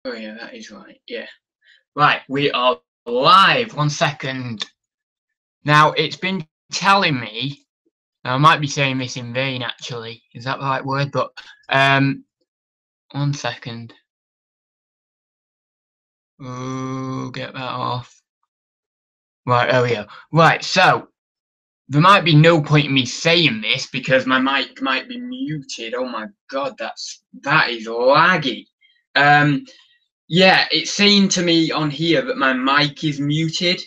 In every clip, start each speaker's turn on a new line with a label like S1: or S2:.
S1: Oh yeah, that is right. Yeah. Right, we are live. 1 second. Now it's been telling me. Now, I might be saying this in vain. Actually, is that the right word? But 1 second. Oh, get that off. Right, there we go. Right, so there might be no point in me saying this because my mic might be muted. Oh my god, that is laggy. Yeah, it's saying to me on here that my mic is muted.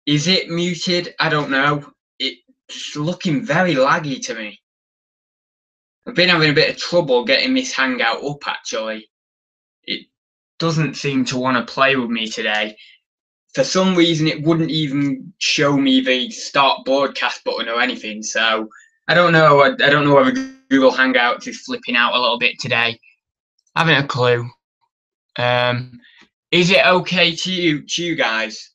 S1: Is it muted? I don't know. It's looking very laggy to me. I've been having a bit of trouble getting this Hangout up, actually. It doesn't seem to want to play with me today. For some reason, it wouldn't even show me the start broadcast button or anything. So I don't know. I don't know whether Google Hangouts is flipping out a little bit today. I haven't a clue. Is it okay to you guys?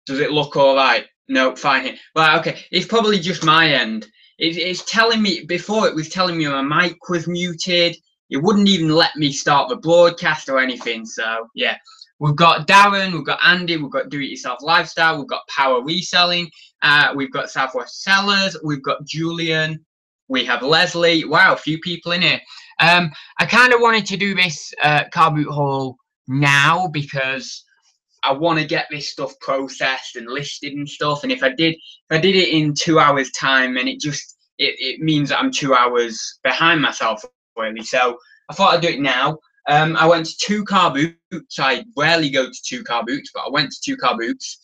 S1: Does it look all right? No, fine. Right, okay. It's probably just my end. It's telling me, before it was telling me my mic was muted. It wouldn't even let me start the broadcast or anything. So, yeah. We've got Darren, we've got Andy, we've got Do It Yourself Lifestyle, we've got Power Reselling, we've got Southwest Sellers, we've got Julian, we have Leslie. Wow, a few people in here. I kind of wanted to do this Carboot haul now because I want to get this stuff processed and listed and stuff. And if I did it in 2 hours time, and it means that I'm 2 hours behind myself really. So I thought I'd do it now. I went to 2 car boots. I rarely go to 2 car boots, but I went to 2 car boots.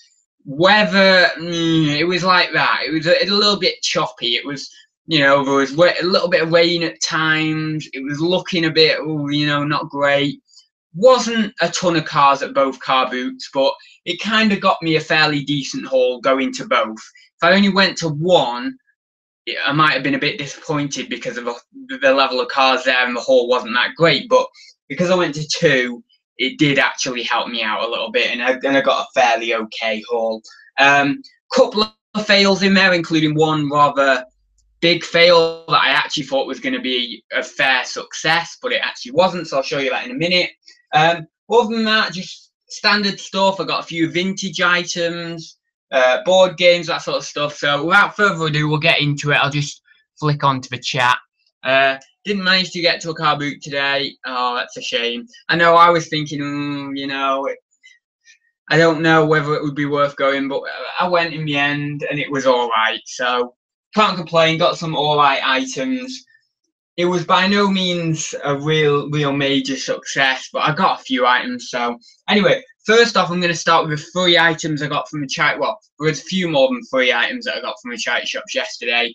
S1: Weather, it was like that. It was a little bit choppy. It was, there was a little bit of rain at times. It was looking a bit, not great. Wasn't a ton of cars at both car boots, but it kind of got me a fairly decent haul going to both. If I only went to one, I might have been a bit disappointed because of the level of cars there and the haul wasn't that great. But because I went to 2, it did actually help me out a little bit, and I got a fairly okay haul. Couple of fails in there, including one rather big fail that I actually thought was going to be a fair success, but it actually wasn't. So I'll show you that in a minute. Other than that, just standard stuff. I got a few vintage items, board games, that sort of stuff. So without further ado, we'll get into it. I'll just flick onto the chat. Didn't manage to get to a car boot today. Oh, that's a shame. I know I was thinking, I don't know whether it would be worth going, but I went in the end and it was all right. So can't complain. Got some all right items. It was by no means a real major success, but I got a few items. So anyway, first off, I'm going to start with 3 items I got from the charity. Well, there was a few more than 3 items that I got from the charity shops yesterday.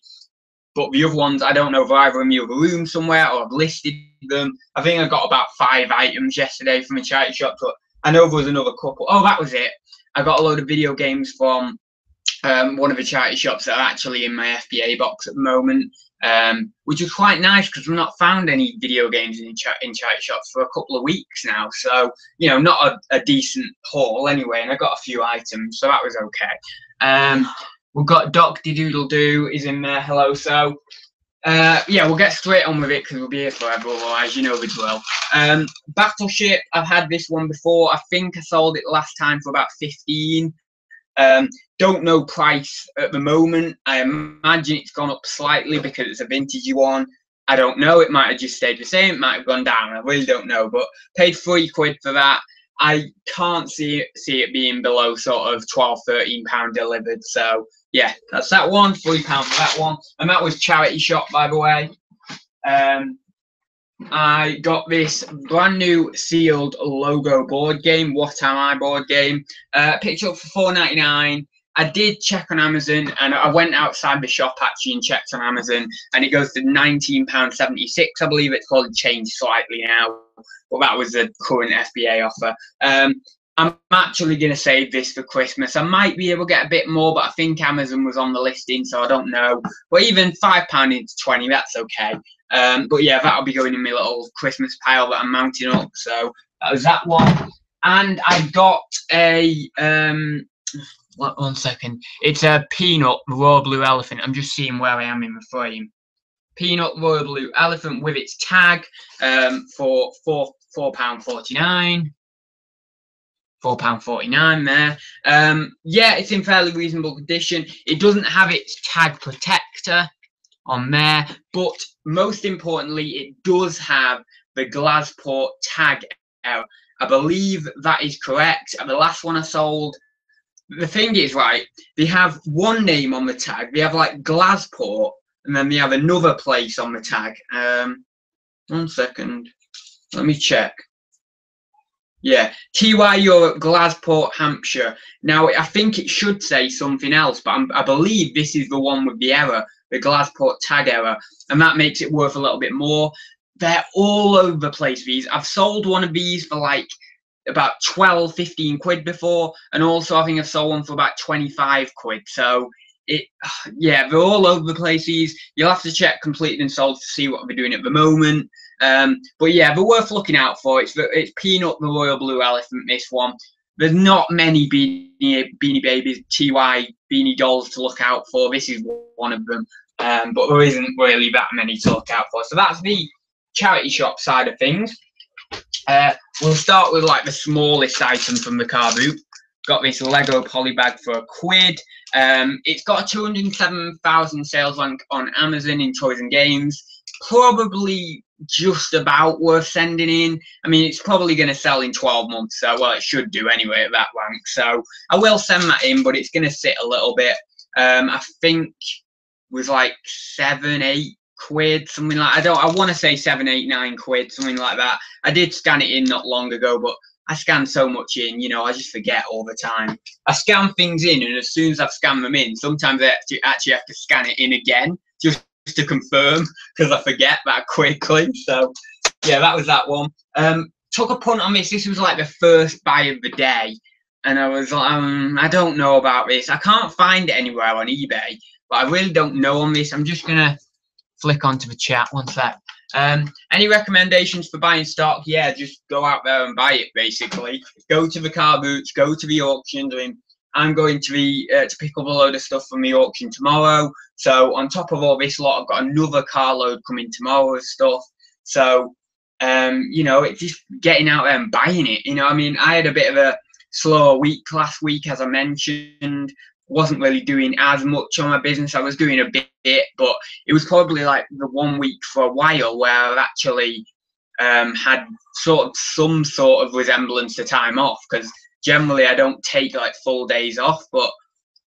S1: But the other ones, I don't know if either in the other room somewhere or I've listed them. I think I got about 5 items yesterday from the charity shop, but I know there was another couple. Oh, that was it. I got a load of video games from one of the charity shops that are actually in my FBA box at the moment, which is quite nice because I've not found any video games in charity shops for a couple of weeks now. So, not a decent haul anyway, and I got a few items, so that was okay. We've got Dr. Doodle Doo is in there. Hello. So, yeah, we'll get straight on with it because we'll be here forever otherwise, you know the drill. Battleship, I've had this one before. I think I sold it last time for about 15. Don't know price at the moment. I imagine it's gone up slightly because it's a vintage one. I don't know. It might have just stayed the same. It might have gone down. I really don't know. But paid £3 for that. I can't see it being below sort of £12, £13 delivered. So yeah, that's that one. £3 for that one. And that was charity shop, by the way. I got this brand new sealed logo board game, What Am I board game. Picked it up for £4.99. I did check on Amazon, and I went outside the shop actually and checked on Amazon, and it goes to £19.76. I believe it's probably changed slightly now, but that was the current FBA offer. I'm actually going to save this for Christmas. I might be able to get a bit more, but I think Amazon was on the listing, so I don't know. But even £5 into 20, that's okay. But yeah, that'll be going in my little Christmas pile that I'm mounting up. So that was that one. And I got a 1 second. It's a Peanut Royal Blue Elephant. I'm just seeing where I am in the frame. Peanut Royal Blue Elephant with its tag for £4.49. £4.49 there. Yeah, it's in fairly reasonable condition. It doesn't have its tag protector on there, but most importantly, it does have the Glasport tag error. I believe that is correct. The last one I sold, the thing is, right, they have one name on the tag. They have like Glasport, and then they have another place on the tag. 1 second. Let me check. Yeah, TY Europe, Glasport, Hampshire. Now, I think it should say something else, but I believe this is the one with the error, the Glasport tag error, and that makes it worth a little bit more. They're all over the place, these. I've sold one of these for like about 12, 15 quid before, and also I think I've sold one for about 25 quid. So, yeah, they're all over the place, these. You'll have to check completed and sold to see what they're doing at the moment. But yeah, they're worth looking out for. It's Peanut, the Royal Blue Elephant, this one. There's not many Beanie Babies, TY Beanie Dolls to look out for. This is one of them. But there isn't really that many to look out for. So that's the charity shop side of things. We'll start with like the smallest item from the car boot. Got this Lego polybag for £1. It's got a 207,000 sales rank on Amazon in toys and games. Probably just about worth sending in. I mean, it's probably going to sell in 12 months. So, well, it should do anyway at that rank. So I will send that in, but it's going to sit a little bit. I think it was like 7, 8 quid, something like. I want to say 7, 8, 9 quid, something like that. I did scan it in not long ago, but I scan so much in, you know, I just forget all the time. I scan things in, and as soon as I've scanned them in, sometimes I actually have to scan it in again just to confirm, because I forget that quickly. So yeah, that was that one. Took a punt on this. This was like the first buy of the day, and I was like, I don't know about this. I can't find it anywhere on eBay, but I really don't know on this. I'm just gonna flick onto the chat. One sec. Any recommendations for buying stock? Yeah, just go out there and buy it, basically. Go to the car boots, go to the auctions. I mean, I'm going to to pick up a load of stuff from the auction tomorrow. So on top of all this lot, I've got another carload coming tomorrow of stuff. So, you know, it's just getting out there and buying it. You know, I mean, I had a bit of a slower week last week, as I mentioned. Wasn't really doing as much on my business. I was doing a bit, but it was probably like the 1 week for a while where I've actually had some sort of resemblance to time off, because generally I don't take like full days off, but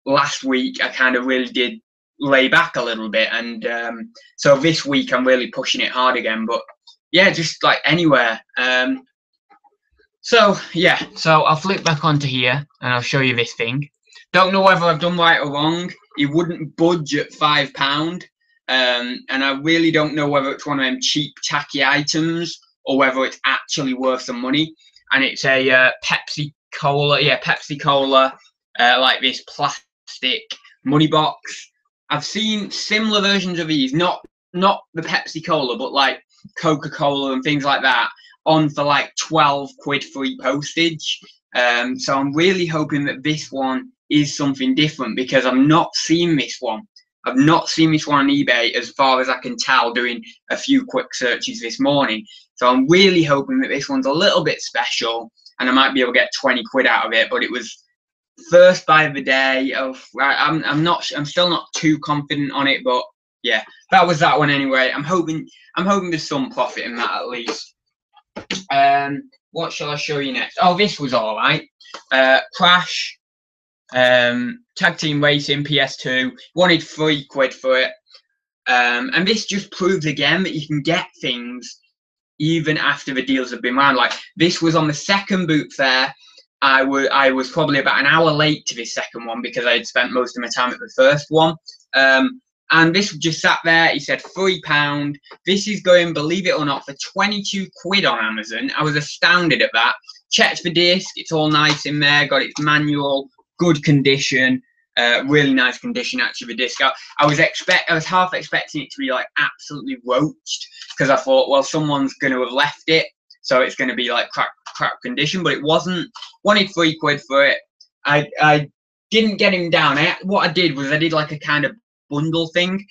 S1: last week I kind of really did lay back a little bit, and so this week I'm really pushing it hard again. But yeah, just like anywhere. So yeah, so I'll flip back onto here and I'll show you this thing. Don't know whether I've done right or wrong. It wouldn't budge at £5, and I really don't know whether it's one of them cheap, tacky items or whether it's actually worth some money. And it's a Pepsi Cola, yeah, Pepsi Cola, like this plastic money box. I've seen similar versions of these, not the Pepsi Cola, but like Coca-Cola and things like that, on for like 12 quid free postage. So I'm really hoping that this one is something different, because I'm not seeing this one. I've not seen this one on eBay as far as I can tell, doing a few quick searches this morning. So I'm really hoping that this one's a little bit special and I might be able to get 20 quid out of it. But it was first buy of the day. I'm still not too confident on it, but yeah, that was that one anyway. I'm hoping there's some profit in that at least. What shall I show you next? Oh, this was all right. Crash. Tag Team Racing PS2, wanted 3 quid for it, and this just proves again that you can get things even after the deals have been round. Like, this was on the second boot fair. I was probably about an hour late to this second one because I had spent most of my time at the first one, and this just sat there. He said £3. This is going, believe it or not, for 22 quid on Amazon. I was astounded at that. Checked the disc, it's all nice in there, got its manual, good condition, really nice condition actually. The disc, I was half expecting it to be like absolutely roached, because I thought, well, someone's going to have left it, so it's going to be like crap condition, but it wasn't. Wanted 3 quid for it. I didn't get him down. What I did was I did like a kind of bundle thing.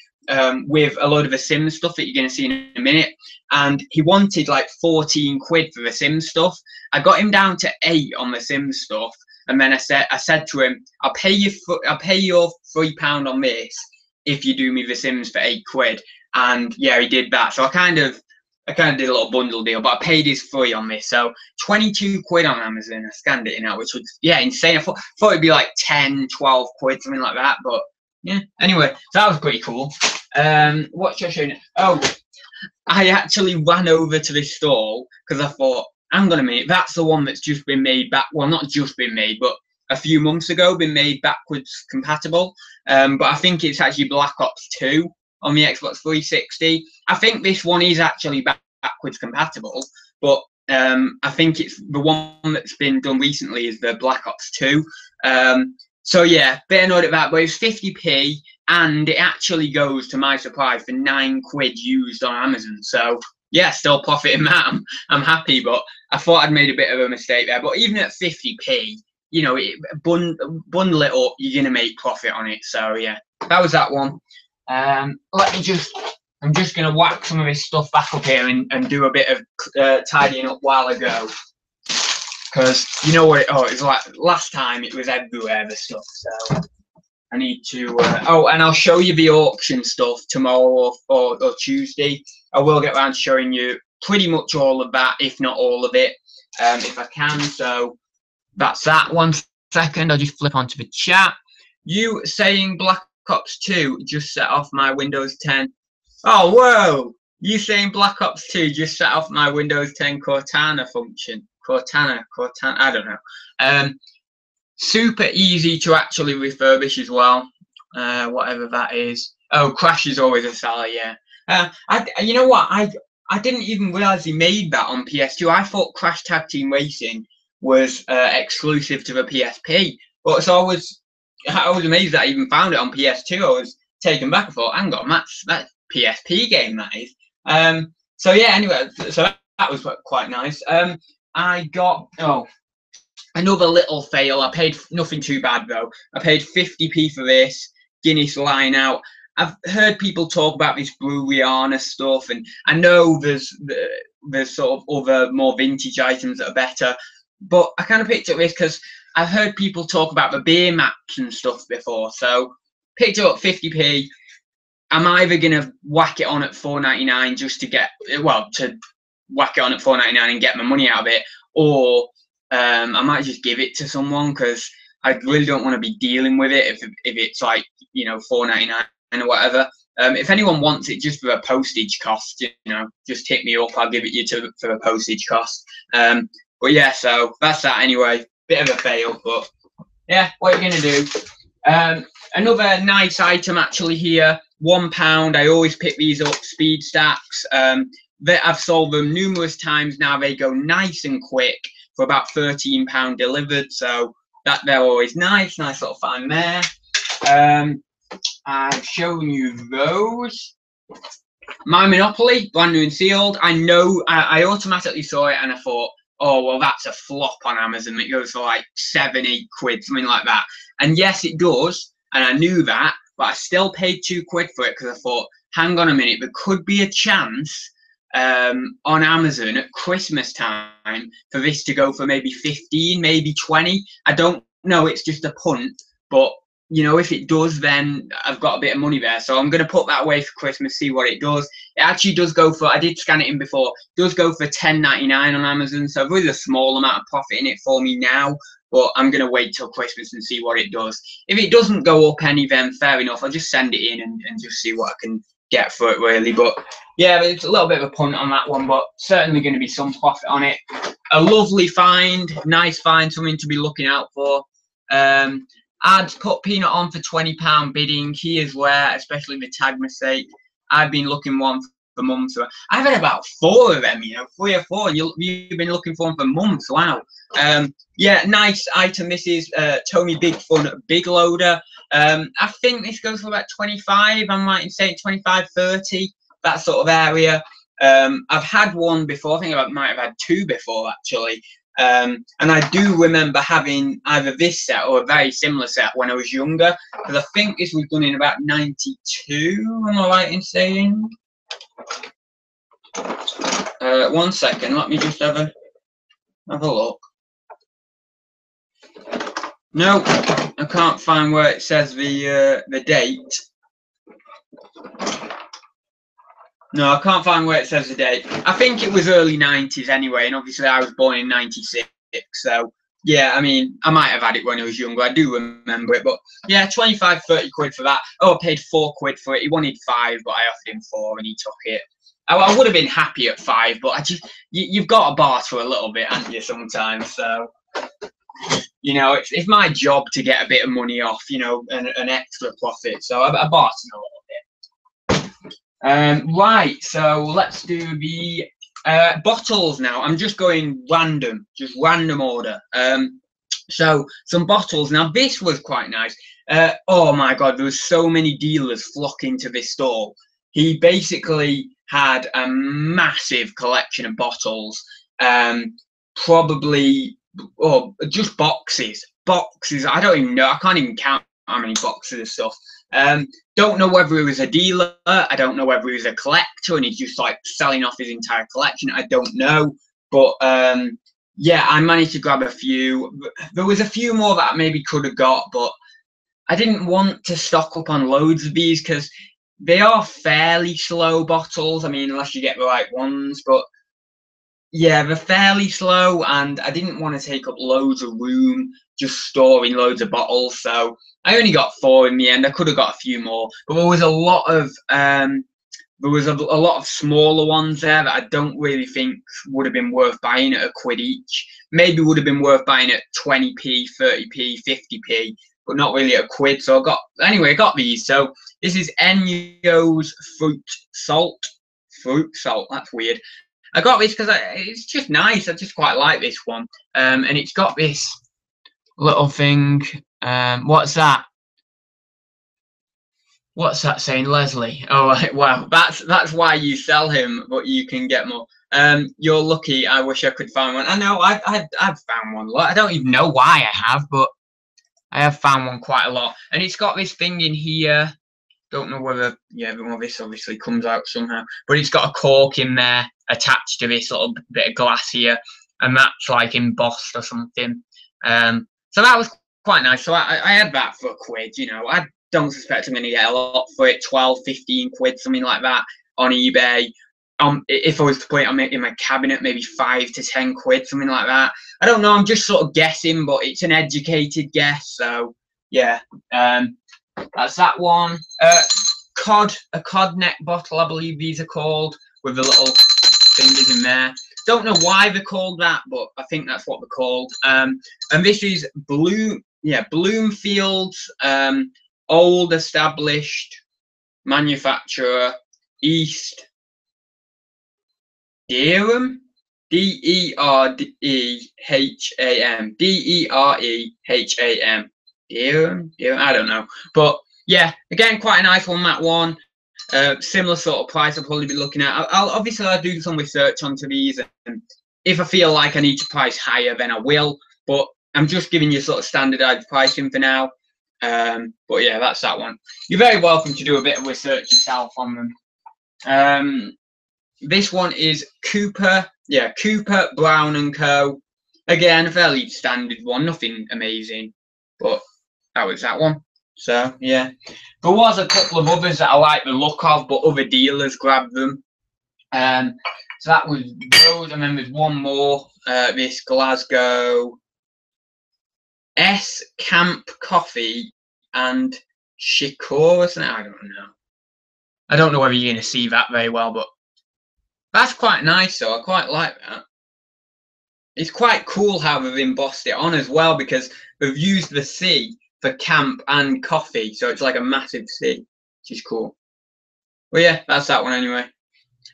S1: with a load of the Sims stuff that you're going to see in a minute, and he wanted like 14 quid for the Sims stuff. I got him down to 8 on the Sims stuff, and then I said to him, I'll pay your £3 on this if you do me the Sims for 8 quid. And yeah, he did that. So I kind of did a little bundle deal, but I paid his 3 on this. So 22 quid on Amazon. I scanned it in out, which was, yeah, insane. I thought it'd be like 10, 12 quid, something like that. But yeah, anyway, so that was pretty cool. What should I show you? Oh, I actually ran over to this stall because I thought, hang on a minute, that's the one that's just been made back. Well, not just been made, but a few months ago, been made backwards compatible. But I think it's actually Black Ops 2 on the Xbox 360. I think this one is actually backwards compatible, but I think it's the one that's been done recently is the Black Ops 2. So yeah, bit annoyed at that, but it's 50p, and it actually goes, to my surprise, for 9 quid used on Amazon. So yeah, still profiting that. I'm happy, but I thought I'd made a bit of a mistake there. But even at 50p, you know, bundle it up, you're gonna make profit on it. So yeah, that was that one. I'm just gonna whack some of this stuff back up here and do a bit of tidying up while I go. Because you know what? Oh, it's like last time. It was everywhere, the stuff. So I need to. Oh, and I'll show you the auction stuff tomorrow or Tuesday. I will get around to showing you pretty much all of that, if not all of it, if I can. So that's that. 1 second. I'll just flip onto the chat. You saying Black Ops 2 just set off my Windows 10. Oh, whoa! You saying Black Ops 2 just set off my Windows 10 Cortana function. Cortana, I don't know. Super easy to actually refurbish as well, whatever that is. Oh, Crash is always a seller, yeah. You know what? I didn't even realize he made that on PS2. I thought Crash Tag Team Racing was exclusive to the PSP. But so I was amazed that I even found it on PS2. I was taken back. I thought, hang on, that's PSP game, that is. So yeah, anyway, so that was quite nice. I got another little fail. I paid nothing too bad though. I paid 50p for this Guinness line out. I've heard people talk about this Blue Rihanna stuff, and I know there's sort of other more vintage items that are better, but I kind of picked up this because I've heard people talk about the beer mats and stuff before. So picked it up 50p. I'm either gonna whack it on at $4.99 just to get to whack it on at $4.99 and get my money out of it, or I might just give it to someone because I really don't want to be dealing with it if it's like, you know, $4.99 or whatever. If anyone wants it just for a postage cost, you know, just hit me up. I'll give it you for a postage cost. But yeah, so that's that anyway. Bit of a fail, but yeah, what are you gonna do? Another nice item actually here. £1. I always pick these up. Speed stacks. I've sold them numerous times now. They go nice and quick for about £13 delivered. So that they're always nice little find there. I've shown you those. My Monopoly, brand new and sealed. I know I automatically saw it and I thought, oh well, that's a flop on Amazon. It goes for like 7, 8 quid, something like that. And yes, it does. And I knew that, but I still paid 2 quid for it because I thought, hang on a minute, there could be a chance on Amazon at Christmas time for this to go for maybe 15, maybe 20. I don't know, it's just a punt, but you know, if it does, then I've got a bit of money there. So I'm going to put that away for Christmas, see what it does. It actually does go for, I did scan it in before, it does go for $10.99 on Amazon. So there is a small amount of profit in it for me now, but I'm going to wait till Christmas and see what it does. If it doesn't go up any, then fair enough. I'll just send it in and just see what I can get for it, really. But yeah, it's a little bit of a punt on that one, but certainly going to be some profit on it. A lovely find, nice find, something to be looking out for. I'd put Peanut on for £20 bidding. He is rare, especially the tag mistake. I've been looking one for months. I've had about 4 of them, you know, 3 or 4, and you've been looking for them for months. Wow. Yeah, nice item. This is Tony Big Fun Big Loader. I think this goes for about 25. I'm right in saying 25, 30, that sort of area. I've had one before. I think I might have had 2 before actually. And I do remember having either this set or a very similar set when I was younger, because I think this was done in about 92, am I right in saying? 1 second, let me just have a look. No, I can't find where it says the date. No, I can't find where it says the date. I think it was early 90s anyway, and obviously I was born in 96, so yeah, I mean, I might have had it when I was younger, I do remember it, but yeah, 25, 30 quid for that. Oh, I paid 4 quid for it. He wanted 5, but I offered him 4 and he took it. I would have been happy at 5, but I just, you've got to barter a little bit, haven't you, sometimes, so, you know, it's my job to get a bit of money off, you know, an extra profit, so I bartered a little bit. Right, so let's do the bottles now. I'm just going random, just random order. So some bottles. Now this was quite nice. Oh my god, there was so many dealers flocking to this stall. He basically had a massive collection of bottles. Probably, just boxes. I don't even know. I can't even count how many boxes of stuff. Don't know whether he was a dealer. I don't know whether he was a collector and he's just like selling off his entire collection. I don't know. But yeah, I managed to grab a few. There was a few more that I maybe could have got, but I didn't want to stock up on loads of these because they are fairly slow bottles. I mean, unless you get the right ones, but yeah, they're fairly slow, and I didn't want to take up loads of room just storing loads of bottles. So I only got 4 in the end. I could have got a few more, but there was a lot of smaller ones there that I don't really think would have been worth buying at a quid each. Maybe would have been worth buying at 20p, 30p, 50p, but not really at a quid. So I got these. So this is Enyo's fruit salt. That's weird. I got this because it's just nice. I just quite like this one. And it's got this little thing. What's that? What's that saying, Leslie? Oh, wow. That's why you sell him, but you can get more. You're lucky. I wish I could find one. I know I've found one. I don't even know why I have, but I have found one quite a lot. And it's got this thing in here. Don't know whether, yeah, well, this obviously comes out somehow, but it's got a cork in there attached to this little bit of glass here, and that's like embossed or something. So that was quite nice. So I had that for a quid, you know. I don't suspect I'm going to get a lot for it, 12, 15 quid, something like that on eBay. If I was to put it in my cabinet, maybe 5 to 10 quid, something like that. I don't know, I'm just sort of guessing, but it's an educated guess, so yeah. That's that one. A cod neck bottle, I believe these are called, with the little fingers in there. Don't know why they're called that, but I think that's what they're called. And this is Bloomfield's old established manufacturer, East Dereham, Dereham, Dereham. I don't know, but yeah, again, quite a nice one, that one. Similar sort of price I'll probably be looking at. I'll do some research onto these, and if I feel like I need to price higher, then I will, but I'm just giving you sort of standardized pricing for now. But yeah, that's that one. You're very welcome to do a bit of research yourself on them. This one is Cooper Brown & Co. Again, a fairly standard one, nothing amazing, but that was that one. So yeah, there was a couple of others that I like the look of, but other dealers grabbed them. So that was those, and then there's one more. This Glasgow S Camp Coffee and Shikora. I don't know. I don't know whether you're going to see that very well, but that's quite nice. So I quite like that. It's quite cool how they've embossed it on as well, because they've used the C for camp and coffee, so it's like a massive C, which is cool. Well, yeah, that's that one anyway.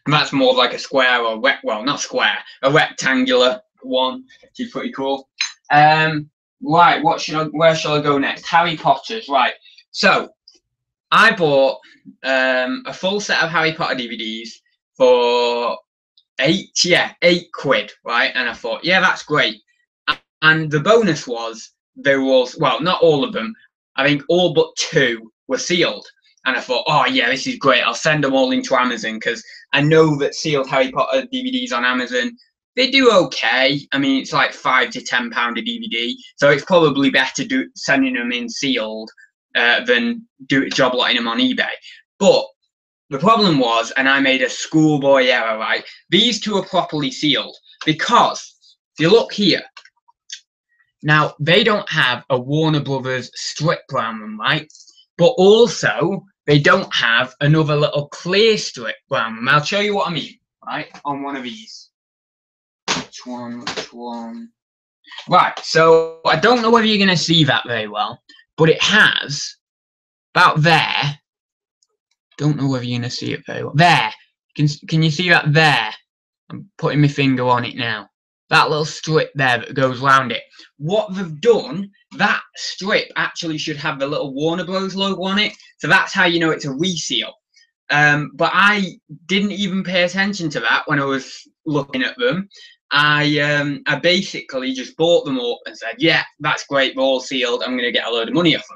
S1: And that's more like a square or not square, a rectangular one, which is pretty cool. Right, where shall I go next? Harry Potter's, right. So I bought a full set of Harry Potter DVDs for 8 quid, right? And I thought, yeah, that's great. And the bonus was there was, well, not all of them. I think all but 2 were sealed. And I thought, oh yeah, this is great. I'll send them all into Amazon because I know that sealed Harry Potter DVDs on Amazon, they do okay. I mean, it's like £5 to £10 a DVD, so it's probably better sending them in sealed than job lotting them on eBay. But the problem was, and I made a schoolboy error, right? These 2 are properly sealed because if you look here, now they don't have a Warner Brothers strip around them, right? But also they don't have another little clear strip around them. I'll show you what I mean, right? On one of these. Which one? Right, so I don't know whether you're going to see that very well, but it has about there. Don't know whether you're going to see it very well. There. Can you see that there? I'm putting my finger on it now. That little strip there that goes around it. What they've done, that strip actually should have the little Warner Bros. Logo on it. So that's how you know it's a reseal. But I didn't even pay attention to that when I was looking at them. I basically just bought them up and said, yeah, that's great, they're all sealed. I'm going to get a load of money off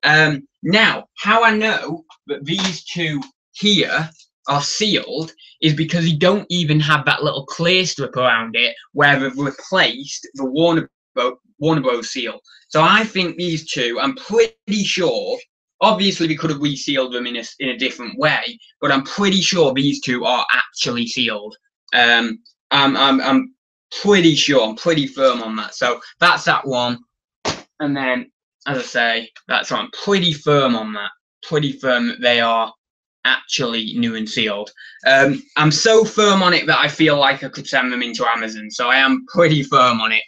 S1: them. Now, how I know that these 2 here are sealed is because you don't even have that little clear strip around it where they've replaced the Warner Bros. Seal. So I think these 2, I'm pretty sure, obviously we could have resealed them in a different way, but I'm pretty sure these 2 are actually sealed. I'm pretty sure, I'm pretty firm on that. So that's that one. And then, as I say, that's I'm pretty firm on that. Pretty firm that they are actually new and sealed. I'm so firm on it that I feel like I could send them into Amazon. So I am pretty firm on it.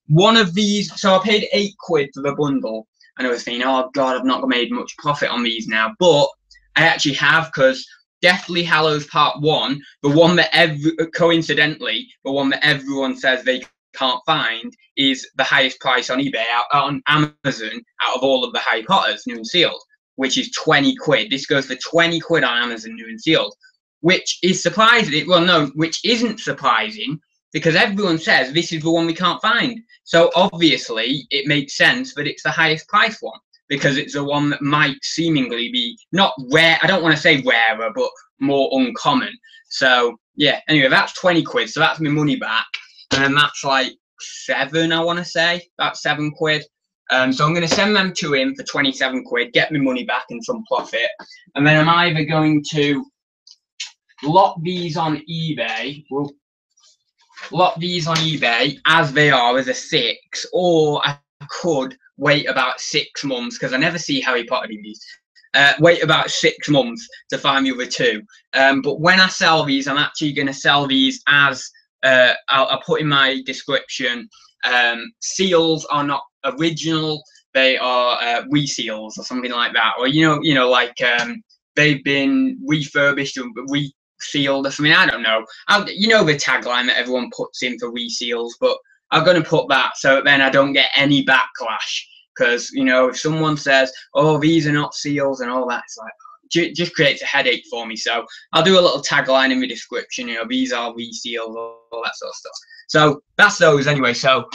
S1: One of these, so I paid £8 for the bundle. And I was thinking, oh God, I've not made much profit on these now. But I actually have, because Deathly Hallows Part 1, the one that coincidentally, the one that everyone says they can't find, is the highest price on eBay, on Amazon, out of all of the Harry Potters, new and sealed, which is £20. This goes for £20 on Amazon, new and sealed, which is surprising. Well, no, which isn't surprising, because everyone says this is the one we can't find. So obviously, it makes sense that it's the highest price one, because it's the one that might seemingly be not rare. I don't want to say rarer, but more uncommon. So yeah, anyway, that's £20. So that's my money back. And then that's like 7, I want to say. That's £7. So I'm going to send them to him for £27, get my money back and some profit. And then I'm either going to lot these on eBay. Well, lot these on eBay as they are as a 6, or I could wait about 6 months, because I never see Harry Potter DVDs. Wait about 6 months to find the other 2. But when I sell these, I'm actually going to sell these as I'll put in my description. Seals are not original; they are reseals or something like that, or like they've been refurbished or resealed or something. I don't know. The tagline that everyone puts in for reseals, but I'm going to put that so that then I don't get any backlash. Because if someone says, "Oh, these are not seals" and all that, it's like just creates a headache for me. So I'll do a little tagline in the description. These are reseals, all that sort of stuff. So that's those anyway. So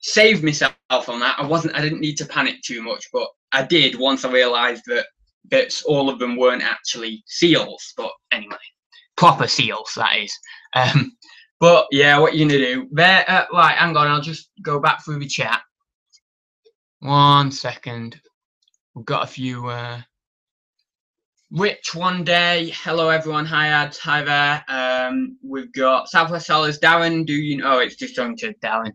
S1: saved myself on that. I didn't need to panic too much, but I did once I realised that all of them weren't actually seals. But anyway, proper seals, that is. But yeah, what you're gonna do there? Right, hang on. I'll just go back through the chat. 1 second. We've got a few. Rich One Day, hello everyone, hi ads, hi there. We've got Southwest Sellers, Darren, do you know? Oh, it's just going to Darren.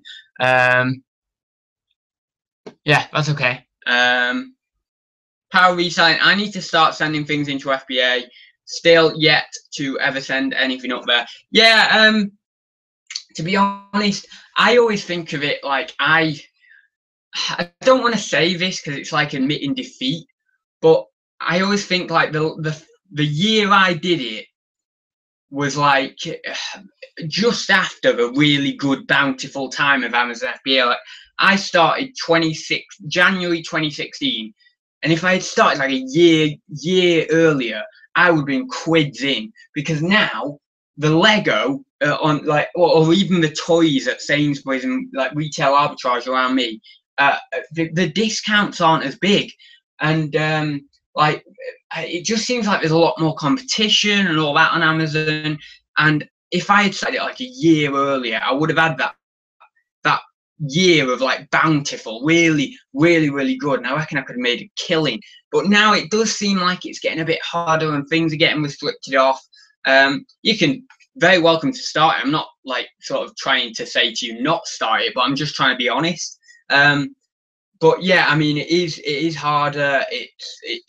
S1: Yeah, that's okay. Power reselling, I need to start sending things into FBA. Still yet to ever send anything up there. Yeah, to be honest, I always think of it like I don't want to say this because it's like admitting defeat, but I always think like the year I did it was like just after a really good bountiful time of Amazon FBA. Like I started January 2016, and if I had started like a year earlier, I would have been quids in, because now the Lego on like, or even the toys at Sainsbury's and like retail arbitrage around me, the discounts aren't as big, and like it just seems like there's a lot more competition and all that on Amazon. And if I had started it like a year earlier, I would have had that year of like bountiful, really good, and I reckon I could have made a killing. But now it does seem like it's getting a bit harder and things are getting restricted off. You can very welcome to start it. I'm not like sort of trying to say to you not start it, but I'm just trying to be honest. But yeah, I mean, it is harder. It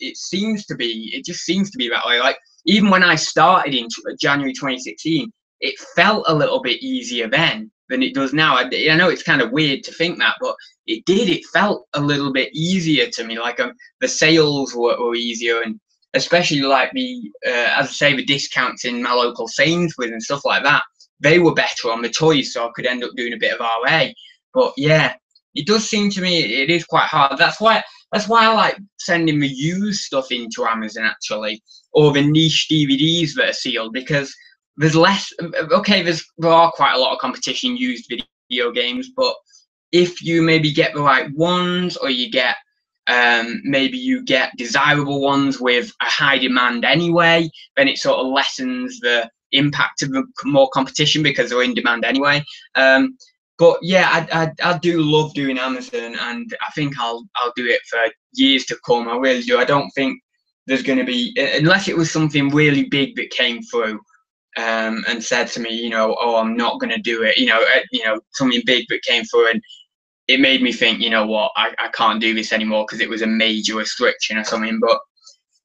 S1: just seems to be that way. Like even when I started in January 2016, it felt a little bit easier then than it does now. I know it's kind of weird to think that, but it did. It felt a little bit easier to me. Like the sales were easier, and especially like as I say, the discounts in my local Sainsbury's and stuff like that, they were better on the toys, so I could end up doing a bit of RA. But yeah, it does seem to me it is quite hard. That's why I like sending the used stuff into Amazon actually, or the niche DVDs that are sealed, because there's less. Okay, there are quite a lot of competition used video games, but if you maybe get the right ones, or you get maybe you get desirable ones with a high demand anyway, then it sort of lessens the impact of the more competition because they're in demand anyway. But yeah, I do love doing Amazon, and I think I'll do it for years to come. I really do. I don't think there's going to be, unless it was something really big that came through and said to me, you know, oh, I'm not going to do it. You know, something big that came through and it made me think, you know what, I can't do this anymore because it was a major restriction or something. But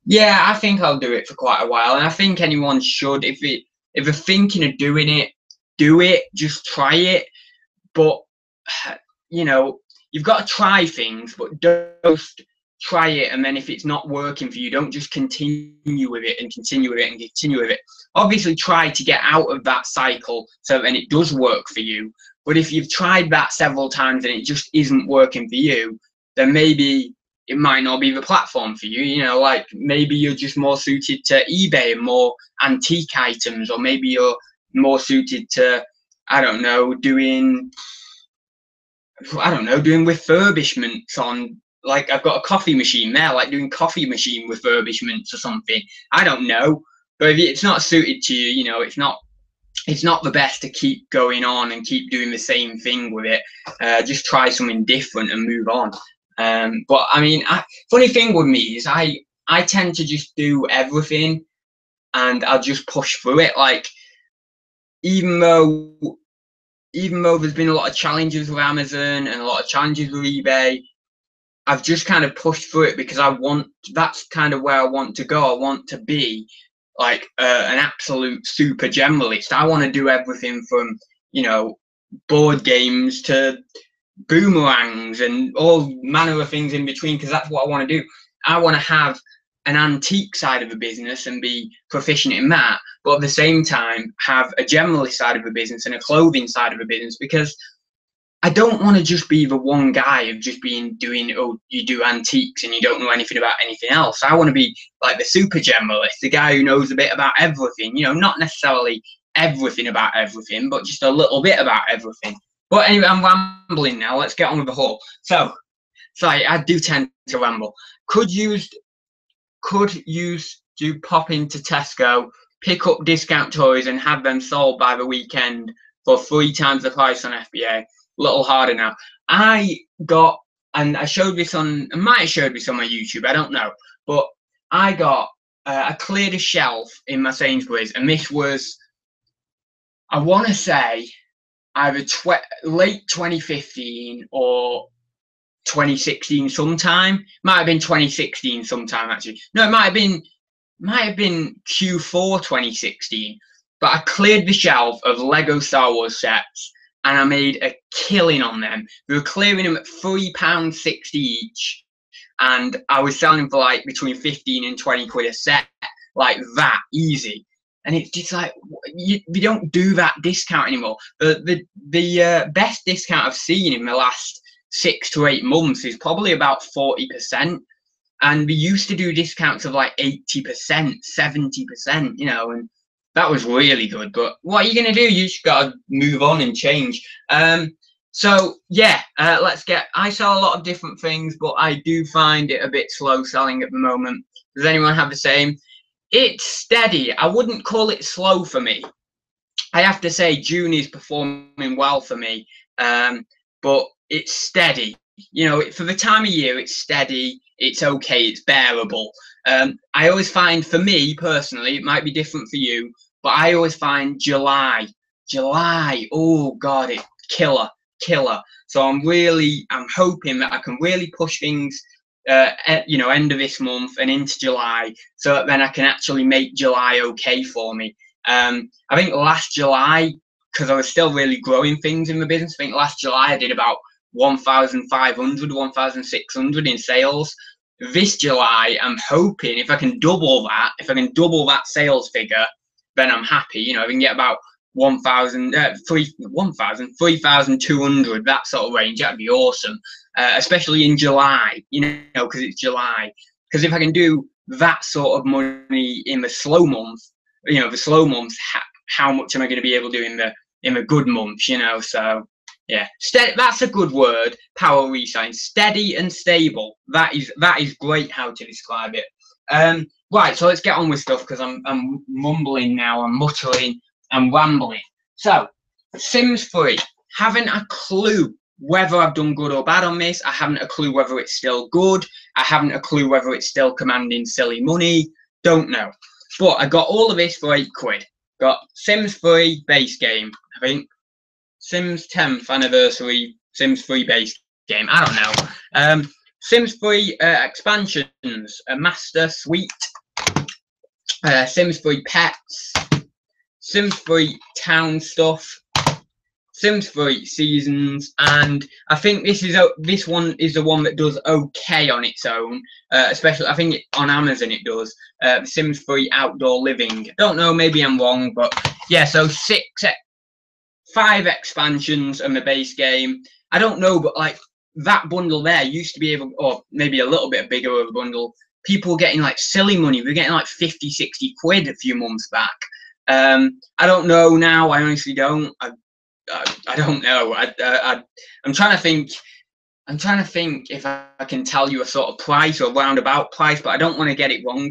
S1: yeah, I think I'll do it for quite a while, and I think anyone should. If they're thinking of doing it, do it. Just try it. But you know, you've got to try things, but don't just try it, and then if it's not working for you, don't just continue with it and continue with it and continue with it. Obviously, try to get out of that cycle so then it does work for you. But if you've tried that several times and it just isn't working for you, then maybe it might not be the platform for you. You know, like maybe you're just more suited to eBay and more antique items, or maybe you're more suited to, I don't know, doing refurbishments on, like I've got a coffee machine there, like doing coffee machine refurbishments or something. I don't know. But if it's not suited to you, you know, it's not the best to keep going on and keep doing the same thing with it. Just try something different and move on. But I mean, funny thing with me is I tend to just do everything and I'll just push through it. Like, even though there's been a lot of challenges with Amazon and a lot of challenges with eBay, I've just kind of pushed through it because that's kind of where I want to go. I want to be like an absolute super generalist. I want to do everything from, you know, board games to boomerangs and all manner of things in between, because that's what I want to do. I want to have an antique side of the business and be proficient in that, but at the same time have a generalist side of the business and a clothing side of the business, because I don't want to just be the one guy of just doing, oh, you do antiques and you don't know anything about anything else. I want to be like the super generalist, the guy who knows a bit about everything, you know, not necessarily everything about everything, but just a little bit about everything. But anyway, I'm rambling now. Let's get on with the haul. So, sorry, I do tend to ramble. Could use to pop into Tesco, pick up discount toys and have them sold by the weekend for 3 times the price on FBA. A little harder now. I got, and I showed this on, I might have showed this on my YouTube, I don't know, but I got, I cleared a shelf in my Sainsbury's, and this was, I want to say, either late 2015 or 2016 sometime. Might have been 2016 sometime, actually. No, it might have been Q4 2016. But I cleared the shelf of Lego Star Wars sets, and I made a killing on them. We were clearing them at £3.60 each, and I was selling them for like between 15 and 20 quid a set, like that, easy. And it's just like, we don't do that discount anymore. The best discount I've seen in the last 6 to 8 months is probably about 40%. And we used to do discounts of like 80%, 70%, you know, and that was really good. But what are you gonna do? You just gotta move on and change. So yeah, let's get. I sell a lot of different things, but I do find it a bit slow selling at the moment. Does anyone have the same? It's steady. I wouldn't call it slow for me. I have to say June is performing well for me, but it's steady. You know, for the time of year, it's steady. It's okay. It's bearable. I always find, for me personally, it might be different for you, but I always find July. Oh God, it's killer. So I'm hoping that I can really push things, you know, end of this month and into July, so that then I can actually make July okay for me. I think last July, because I was still really growing things in the business, I think last July I did about 1,500, 1,600 in sales. This July, I'm hoping if I can double that sales figure, then I'm happy. You know, if I can get about 3,200, that sort of range, that'd be awesome. Especially in July, you know, because it's July. Because if I can do that sort of money in the slow months, you know, the slow months, how much am I going to be able to do in the good months? You know, so yeah, that's a good word. Power resign, steady and stable. That is great. How to describe it. Right, so let's get on with stuff because I'm mumbling now. I'm muttering. I'm rambling. So, Sims 3. Haven't a clue whether I've done good or bad on this. I haven't a clue whether it's still good. I haven't a clue whether it's still commanding silly money. Don't know. But I got all of this for £8. Got Sims 3 base game, I think. Sims 10th anniversary Sims 3 base game. I don't know. Sims 3 expansions, a master suite, Sims 3 pets, Sims 3 town stuff, Sims 3 seasons, and I think this one is the one that does okay on its own. Especially, I think on Amazon it does. Sims 3 outdoor living. Don't know, maybe I'm wrong, but yeah. So 5 expansions and the base game. I don't know, but like that bundle there used to be able, or maybe a little bit bigger of a bundle. People were getting like silly money. We were getting like 50, 60 quid a few months back. I don't know now. I honestly don't. I don't know. I'm trying to think. I'm trying to think if I can tell you a sort of price or roundabout price, but I don't want to get it wrong.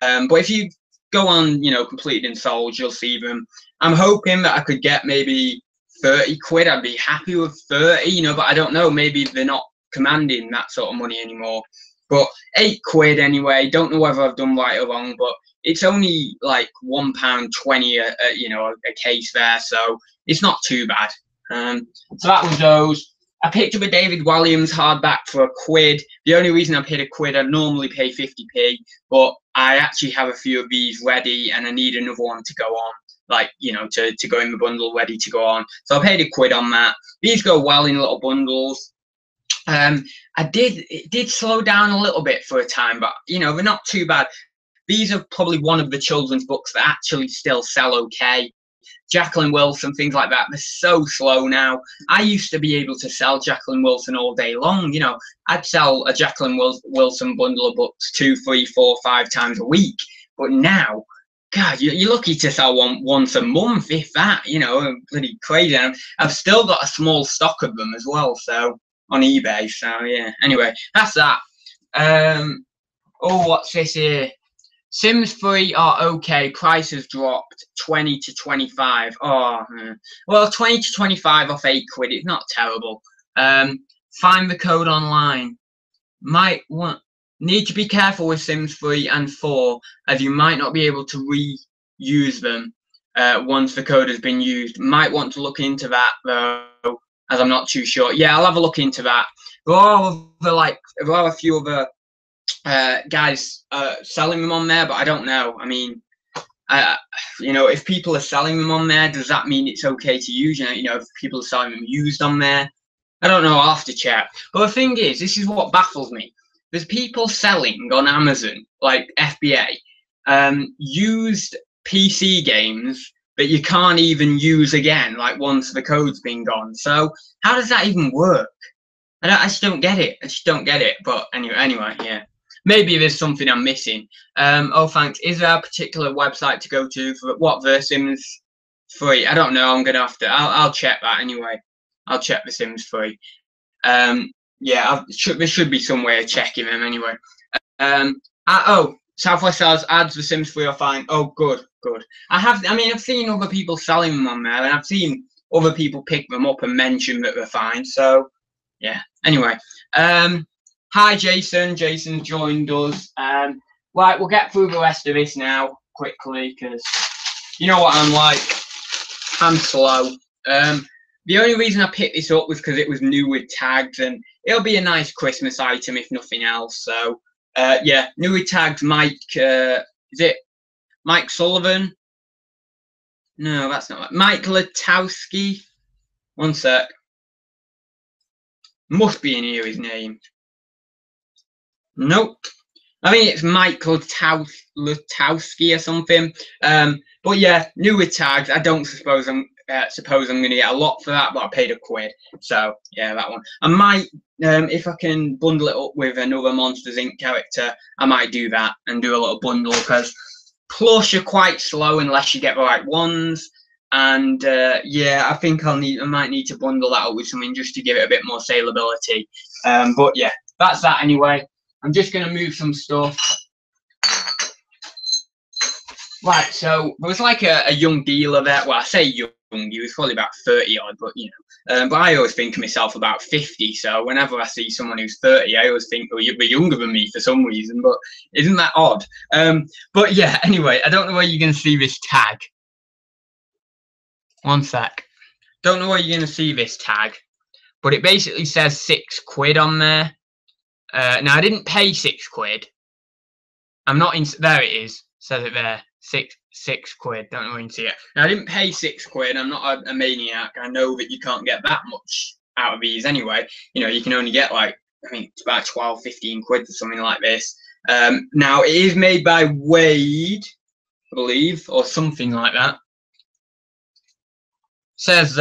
S1: But if you go on, you know, completed and sold, you'll see them. I'm hoping that I could get maybe 30 quid. I'd be happy with 30, you know, but I don't know. Maybe they're not commanding that sort of money anymore. But 8 quid anyway. Don't know whether I've done right or wrong, but it's only like £1.20 you know, a case there, so it's not too bad. So that was those. I picked up a David Walliams hardback for £1. The only reason I paid £1, I normally pay 50p, but I actually have a few of these ready, and I need another one to go on, like, you know, to go in the bundle ready to go on. So I paid £1 on that. These go well in little bundles. It did slow down a little bit for a time, but you know, they're not too bad. These are probably one of the children's books that actually still sell okay. Jacqueline Wilson, things like that, they're so slow now. I used to be able to sell Jacqueline Wilson all day long. You know, I'd sell a Jacqueline Wilson bundle of books 2, 3, 4, 5 times a week. But now, God, you're lucky to sell one once a month, if that. You know, pretty crazy. And I've still got a small stock of them as well, so on eBay. So yeah. Anyway, that's that. Oh, what's this here? Sims 3 are okay. Price has dropped 20 to 25. Oh, well, 20 to 25 off £8. It's not terrible. Find the code online. Need to be careful with Sims 3 and 4, as you might not be able to reuse them once the code has been used. Might want to look into that though, as I'm not too sure. Yeah, I'll have a look into that. There are a few other guys selling them on there, but I don't know. I mean, you know, if people are selling them on there, does that mean it's okay to use? You know, if people are selling them used on there, I don't know. I'll have to check. But the thing is, this is what baffles me. There's people selling on Amazon, like FBA, used PC games that you can't even use again, like once the code's been gone. So how does that even work? I just don't get it. I just don't get it. But anyway, yeah. maybe there's something I'm missing. Oh, thanks. Is there a particular website to go to for what the Sims 3? I don't know. I'm gonna have to. I'll check that anyway. I'll check the Sims 3. Yeah, there should be some way of checking them anyway. Oh, Southwest Stars adds the Sims 3 are fine. Oh, good. I mean, I've seen other people selling them on there, and I've seen other people pick them up and mention that they're fine. So, yeah. Anyway, hi, Jason. Jason's joined us. Right, we'll get through the rest of this now quickly because you know what I'm like. I'm slow. The only reason I picked this up was because it was new with tags, and it'll be a nice Christmas item if nothing else. So, yeah, new with tags. Mike, is it Mike Sullivan? No, that's not Mike Letowski. One sec. Must be in here his name. Nope. I think it's Mike Letowski or something. But yeah, new with tags. I don't suppose I'm going to get a lot for that, but I paid £1. So yeah, that one. I might, if I can bundle it up with another Monsters Inc. character, I might do that and do a little bundle because plush are quite slow unless you get the right ones. And yeah, I think I might need to bundle that up with something just to give it a bit more saleability. But yeah, that's that anyway. I'm just going to move some stuff. Right, so there was like a young dealer there. Well, I say young, he was probably about 30 odd, but you know. But I always think of myself about 50. So whenever I see someone who's 30, I always think, oh, you're younger than me for some reason. But isn't that odd? But yeah, anyway, I don't know where you're going to see this tag. One sec. Don't know where you're going to see this tag, but it basically says £6 on there. Now I didn't pay £6. I'm not in. There it is. Says it there. £6. Don't know where you can see it. Now I didn't pay £6. I'm not a maniac. I know that you can't get that much out of these anyway. You know, you can only get like, I think it's about 12, 15 quid for something like this. Now it is made by Wade, I believe, or something like that. Says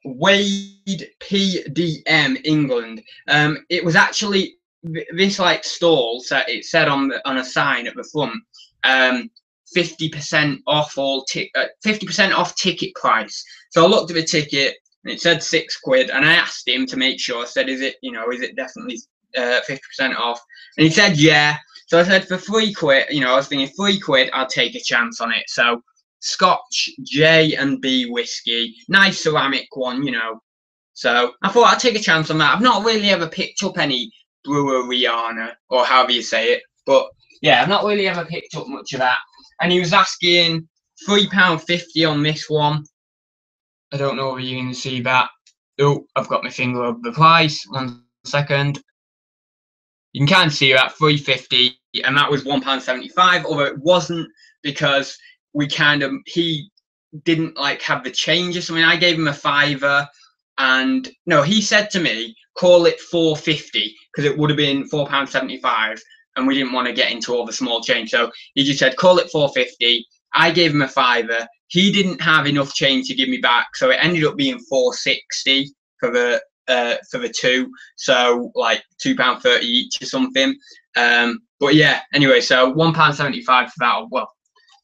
S1: Wade PDM England. It was actually this like stall. So it said on a sign at the front, 50% off 50% off ticket price. So I looked at the ticket and it said £6, and I asked him to make sure. I said, is it definitely 50% off? And he said, yeah. So I said, for £3, you know, I was thinking £3, I'll take a chance on it. So Scotch J&B whiskey, nice ceramic one, you know. So I thought I'd take a chance on that. I've not really ever picked up any Breweriana, or however you say it, but yeah, I've not really ever picked up much of that. And he was asking £3.50 on this one. I don't know if you can see that. Oh, I've got my finger over the price. 1 second. You can kind of see that £3.50, and that was £1.75. Although it wasn't, because he didn't like have the change or something. I gave him a £5, and no, he said to me, call it £4.50, because it would have been £4.75. And we didn't want to get into all the small change, so he just said call it £4.50. I gave him a £5. He didn't have enough change to give me back, so it ended up being £4.60 for the two, so like £2.30 each or something. But yeah, anyway, so £1.75 for that. Well,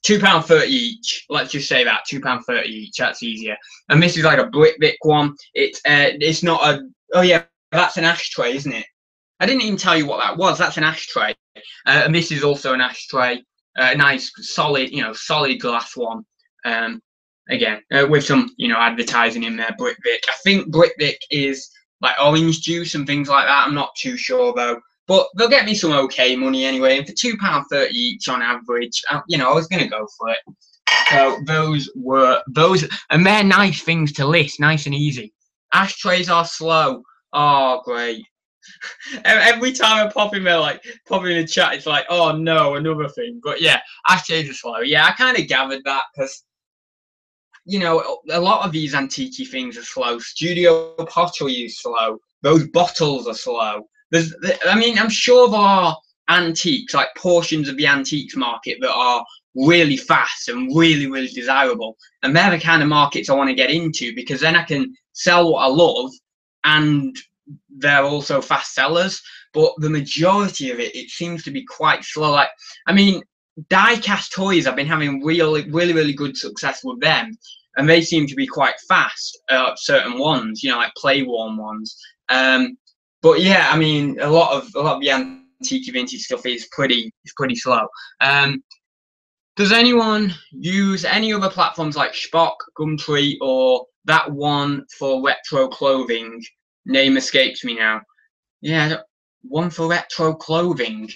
S1: £2.30 each. Let's just say that £2.30 each. That's easier. And this is like a Britvic one. It's not a. Oh yeah, that's an ashtray, isn't it? I didn't even tell you what that was. That's an ashtray, and this is also an ashtray. Nice, solid, solid glass one. Again, with some, advertising in there. Britvic. I think Britvic is like orange juice and things like that. I'm not too sure though. But they'll get me some okay money anyway. And for £2.30 each on average, I was gonna go for it. So those, and they're nice things to list, nice and easy. Ashtrays are slow. Oh, great. Every time I pop in there, pop in the chat, it's like, oh no, another thing. But yeah, ashtrays are slow. Yeah, I kind of gathered that because, a lot of these antique things are slow. Studio pottery is slow. Those bottles are slow. I'm sure there are antiques, like portions of the antiques market that are really fast and really, really desirable. And they're the kind of markets I want to get into, because then I can sell what I love and they're also fast sellers, but the majority of it seems to be quite slow. Like, I mean, die-cast toys, I've been having really good success with them, and they seem to be quite fast. Certain ones, you know, like play-worn ones. But yeah, I mean, a lot of the antique vintage stuff is pretty slow. Does anyone use any other platforms like Spock, Gumtree, or that one for retro clothing? Name escapes me now. Yeah, one for retro clothing.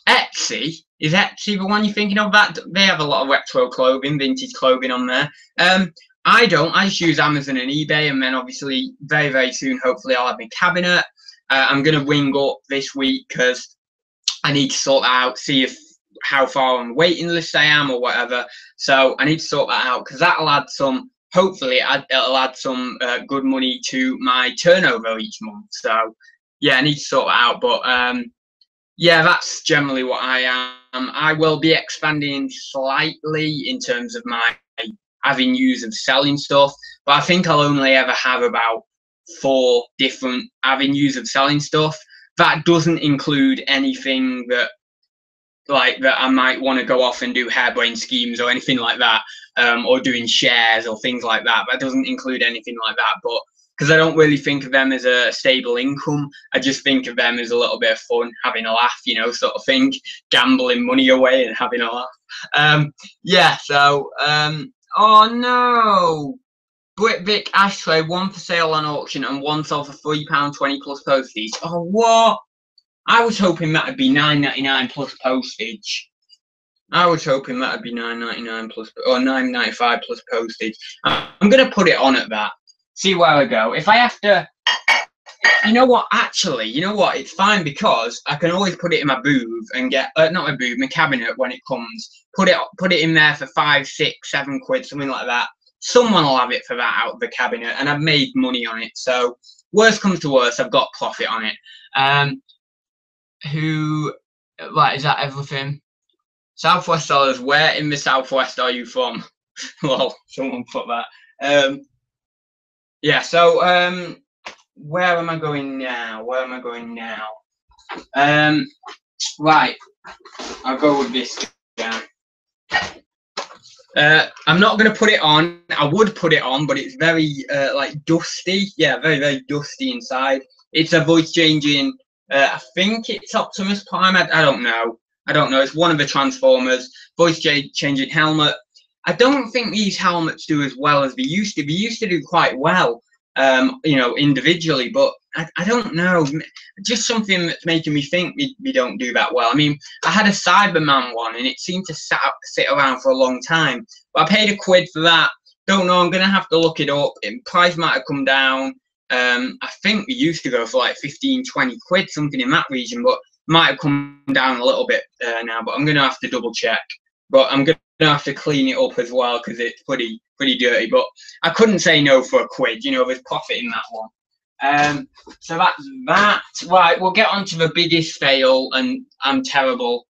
S1: Etsy? Is Etsy the one you're thinking of? That they have a lot of retro clothing, vintage clothing on there. I don't. I just use Amazon and eBay, and then obviously very soon, hopefully, I'll have my cabinet. I'm gonna wing up this week because I need to sort that out, see how far on the waiting list I am or whatever. So I need to sort that out because that'll add some. Hopefully, it'll add some good money to my turnover each month. So yeah, I need to sort that out. But yeah, that's generally what I am. I will be expanding slightly in terms of my avenues of selling stuff, but I think I'll only ever have about 4 different avenues of selling stuff. That doesn't include anything that I might want to go off and do harebrained schemes or anything like that, or doing shares or things like that. That doesn't include anything like that, but because I don't really think of them as a stable income, I just think of them as a little bit of fun, having a laugh, you know, sort of thing, gambling money away and having a laugh. Yeah, so, oh no! Britvic ashtray, 1 for sale on auction and 1 sold for £3.20 plus postage. Oh, what? I was hoping that'd be £9.99 plus postage. I was hoping that'd be £9.99 plus, or £9.95 plus postage. I'm gonna put it on at that. See where I go. If I have to, you know what? Actually, you know what? It's fine because I can always put it in my booth and get not my booth, my cabinet when it comes. Put it in there for 5, 6, 7 quid, something like that. Someone will have it for that out of the cabinet, and I've made money on it. So worst comes to worst, I've got profit on it. Is that everything? Southwest sellers, where in the Southwest are you from? Well, someone put that. Yeah, so where am I going now? Right, I'll go with this guy. I'm not going to put it on. I would put it on, but it's very like dusty. Yeah, very dusty inside. It's a voice changing. I think it's Optimus Prime. I don't know. It's one of the Transformers. Voice changing helmet. I don't think these helmets do as well as they used to. They used to do quite well, you know, individually, but I don't know. Just something that's making me think we don't do that well. I mean, I had a Cyberman one, and it seemed to sit around for a long time. But I paid £1 for that. Don't know. I'm gonna have to look it up. Price might have come down. I think we used to go for like 15, 20 quid, something in that region, but might have come down a little bit now. But I'm gonna have to double check. But I'm gonna have to clean it up as well because it's pretty dirty. But I couldn't say no for £1. You know, there's profit in that one. So that's that. Right, we'll get on to the biggest fail, and I'm terrible.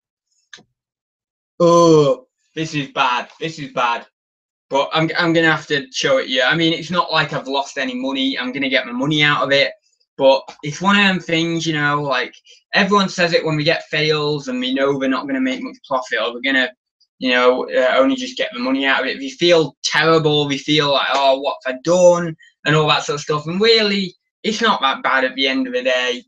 S1: Oh, this is bad. But I'm gonna have to show it you. I mean, it's not like I've lost any money. I'm gonna get my money out of it. But it's one of them things, you know, like everyone says it when we get fails and we know we're not gonna make much profit, or we're gonna, you know, only just get the money out of it. We feel terrible. We feel like, oh, what have I done? And all that sort of stuff. And really, it's not that bad at the end of the day.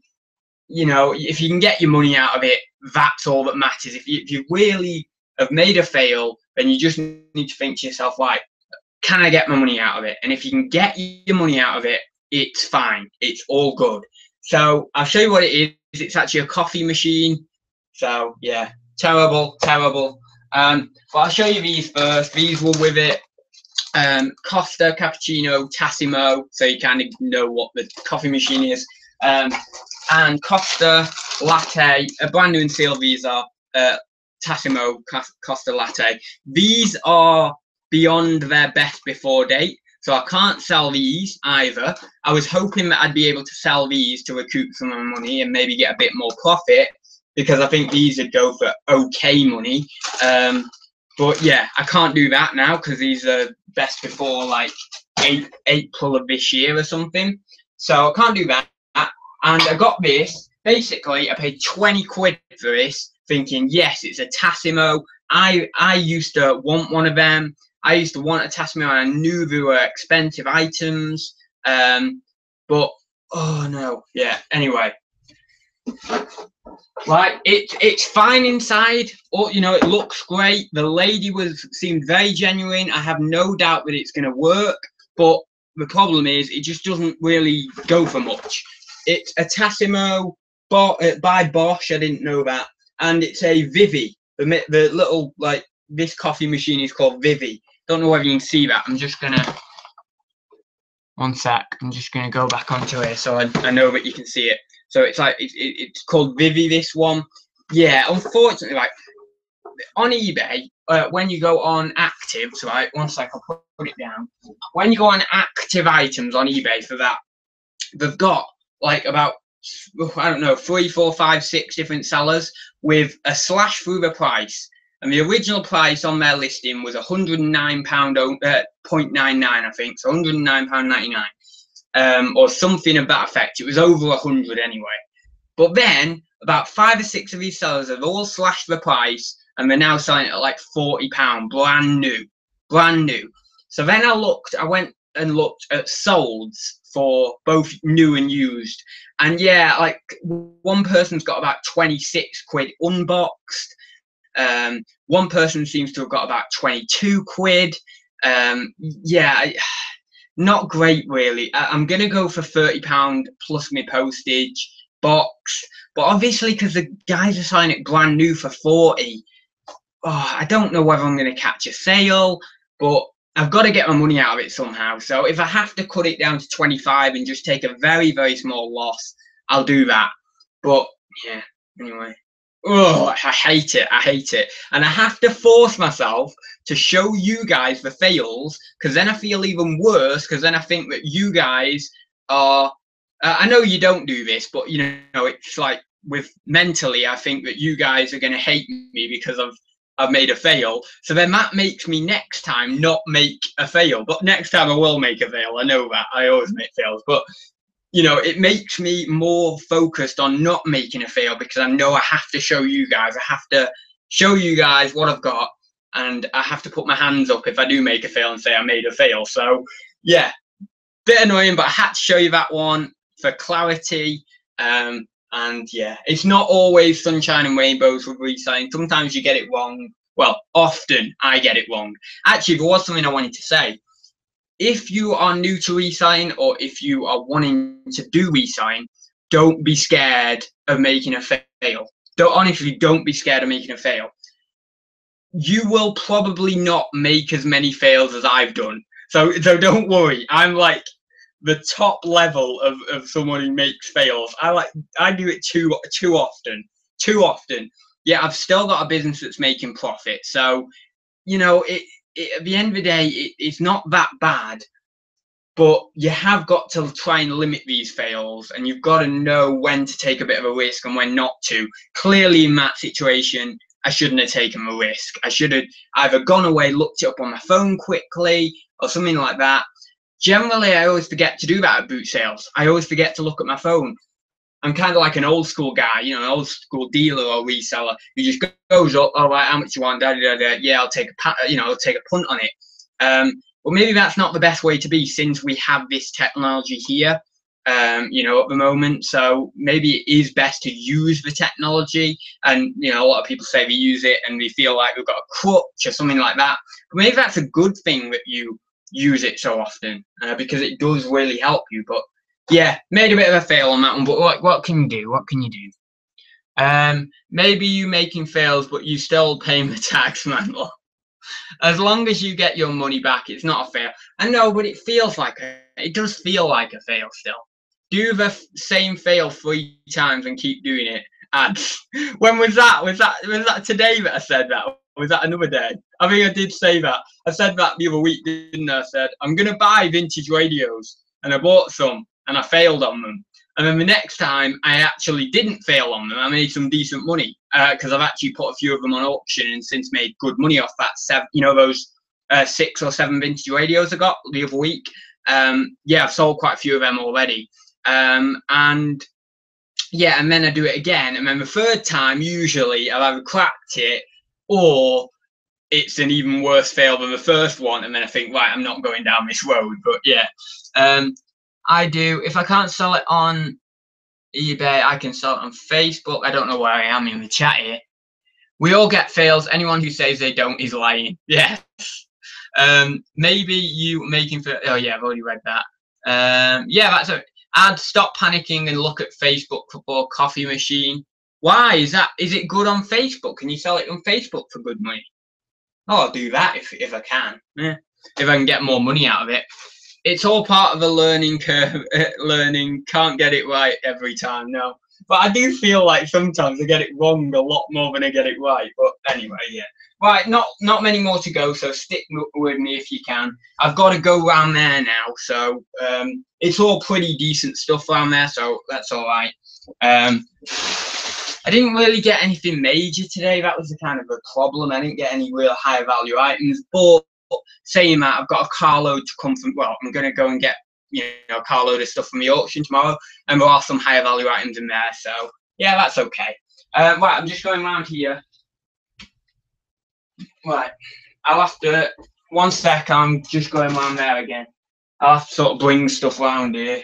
S1: You know, if you can get your money out of it, that's all that matters. If you really have made a fail, then you just need to think to yourself, like, can I get my money out of it? And if you can get your money out of it, it's fine. It's all good. So I'll show you what it is. It's actually a coffee machine. So yeah, terrible. But I'll show you these first. These were with it. Costa, Cappuccino, Tassimo. So you kind of know what the coffee machine is. And Costa Latte, a brand new and sealed. These are Tassimo Costa Latte. These are beyond their best before date, so I can't sell these either. I was hoping that I'd be able to sell these to recoup some of my money and maybe get a bit more profit, because I think these would go for okay money. But yeah, I can't do that now because these are best before like April of this year or something. So I can't do that. And I got this. Basically, I paid 20 quid for this, thinking, yes, it's a Tassimo. I used to want one of them. I used to want a Tassimo, and I knew they were expensive items. But oh no, yeah. Anyway, like it's fine inside. Or you know, it looks great. The lady seemed very genuine. I have no doubt that it's going to work. But the problem is, it just doesn't really go for much. It's a Tassimo by Bosch. I didn't know that, and it's a Vivi. The little like this coffee machine is called Vivi. Don't know whether you can see that. I'm just gonna. One sec, I'm just going to go back onto here so I know that you can see it. So it's like, it's called Vivi, this one. Yeah, unfortunately, like, on eBay, when you go on actives, right, one sec, I'll put it down. When you go on active items on eBay for that, they've got, like, about, I don't know, 3, 4, 5, 6 different sellers with a slash through the price. And the original price on their listing was £109.99, I think, so £109.99, or something of that effect. It was over 100 anyway. But then about 5 or 6 of these sellers have all slashed the price, and they're now selling it at like £40, brand new. So then I went and looked at solds for both new and used, and yeah, like one person's got about 26 quid unboxed. One person seems to have got about 22 quid. Yeah, not great really. I'm gonna go for £30 plus my postage box, but obviously because the guys are selling it brand new for 40, I don't know whether I'm gonna catch a sale, but I've got to get my money out of it somehow. So if I have to cut it down to 25 and just take a very, very small loss, I'll do that. But yeah, anyway. Oh, I hate it. And I have to force myself to show you guys the fails, because then I feel even worse, because then I think that you guys are, I know you don't do this, but you know, it's like with mentally, I think that you guys are going to hate me because I've made a fail. So then that makes me next time not make a fail, but next time I will make a fail. I know that I always make fails, but you know, it makes me more focused on not making a fail, because I know I have to show you guys. I have to show you guys what I've got, and I have to put my hands up if I do make a fail and say I made a fail. So yeah, bit annoying, but I had to show you that one for clarity. And yeah, it's not always sunshine and rainbows with reselling. Sometimes you get it wrong. Well, often I get it wrong. Actually, there was something I wanted to say. If you are new to reselling, or if you are wanting to do reselling, don't be scared of making a fail. Honestly, don't be scared of making a fail. You will probably not make as many fails as I've done. So don't worry. I'm like the top level of someone who makes fails. I do it too often. Yeah, I've still got a business that's making profit. So, you know, at the end of the day, it's not that bad, but you have got to try and limit these fails, and you've got to know when to take a bit of a risk and when not to. Clearly, in that situation, I shouldn't have taken a risk. I should have either gone away, looked it up on my phone quickly, or something like that. Generally, I always forget to do that at boot sales. I always forget to look at my phone. I'm kind of like an old school guy, you know, an old school dealer or reseller who just goes up, all right, how much you want, yeah, I'll take a punt on it. But maybe that's not the best way to be, since we have this technology here, you know, at the moment. So maybe it is best to use the technology. And, you know, a lot of people say they use it and they feel like we've got a crutch or something like that. But maybe that's a good thing that you use it so often, because it does really help you. But yeah, made a bit of a fail on that one, but what can you do? What can you do? Maybe you making fails, but you still paying the tax, man. As long as you get your money back, it's not a fail. I know, but it does feel like a fail still. Do the same fail 3 times and keep doing it. Ads. When was that? Was that today that I said that? Or was that another day? I think I did say that. I said that the other week, didn't I? I said, I'm going to buy vintage radios. And I bought some. And I failed on them. And then the next time I actually didn't fail on them. I made some decent money, because I've actually put a few of them on auction and since made good money off that. Those 6 or 7 vintage radios I got the other week. Yeah, I've sold quite a few of them already. And yeah, and then I do it again, and then the third time usually I've either cracked it or it's an even worse fail than the first one, and then I think, right, I'm not going down this road. But yeah, I do. If I can't sell it on eBay, I can sell it on Facebook. I don't know where I am in the chat here. We all get fails. Anyone who says they don't is lying. Yes. Maybe you making for. Oh yeah, I've already read that. Yeah, that's it. I'd stop panicking and look at Facebook for coffee machine. Why is that? Is it good on Facebook? Can you sell it on Facebook for good money? Oh, I'll do that if I can. Yeah. If I can get more money out of it. It's all part of a learning curve. Learning, can't get it right every time. No, but I do feel like sometimes I get it wrong a lot more than I get it right. But anyway, yeah. Right, not many more to go, so stick with me if you can. I've got to go around there now, so it's all pretty decent stuff around there, so that's all right. I didn't really get anything major today. That was the kind of a problem. I didn't get any real high value items, but saying that, I've got a carload to come from. Well, I'm going to go and get a carload of stuff from the auction tomorrow, and there are some higher value items in there, so yeah, that's okay. Right, I'm just going around here. Right, I'll have to, one sec, I'm just going around there again. I'll have to sort of bring stuff around here.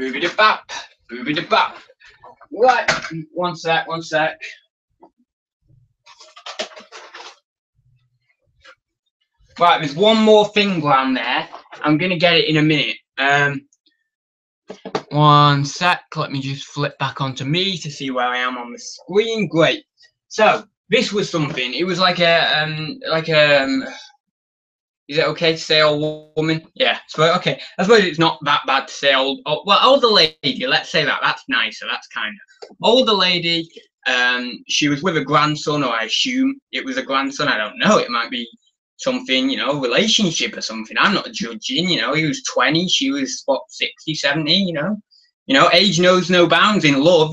S1: Boobity-bap, boobity-bap. Right, one sec. Right, there's one more thing around there. I'm going to get it in a minute. One sec, let me just flip back onto me to see where I am on the screen. Great. So, this was something. It was like is it okay to say old woman? Yeah, so okay. I suppose it's not that bad to say older lady. Let's say that. That's nicer. That's kind of older lady. She was with a grandson, or I assume it was a grandson. I don't know. It might be something, relationship or something. I'm not judging. He was 20. She was what, 60, 70. Age knows no bounds in love.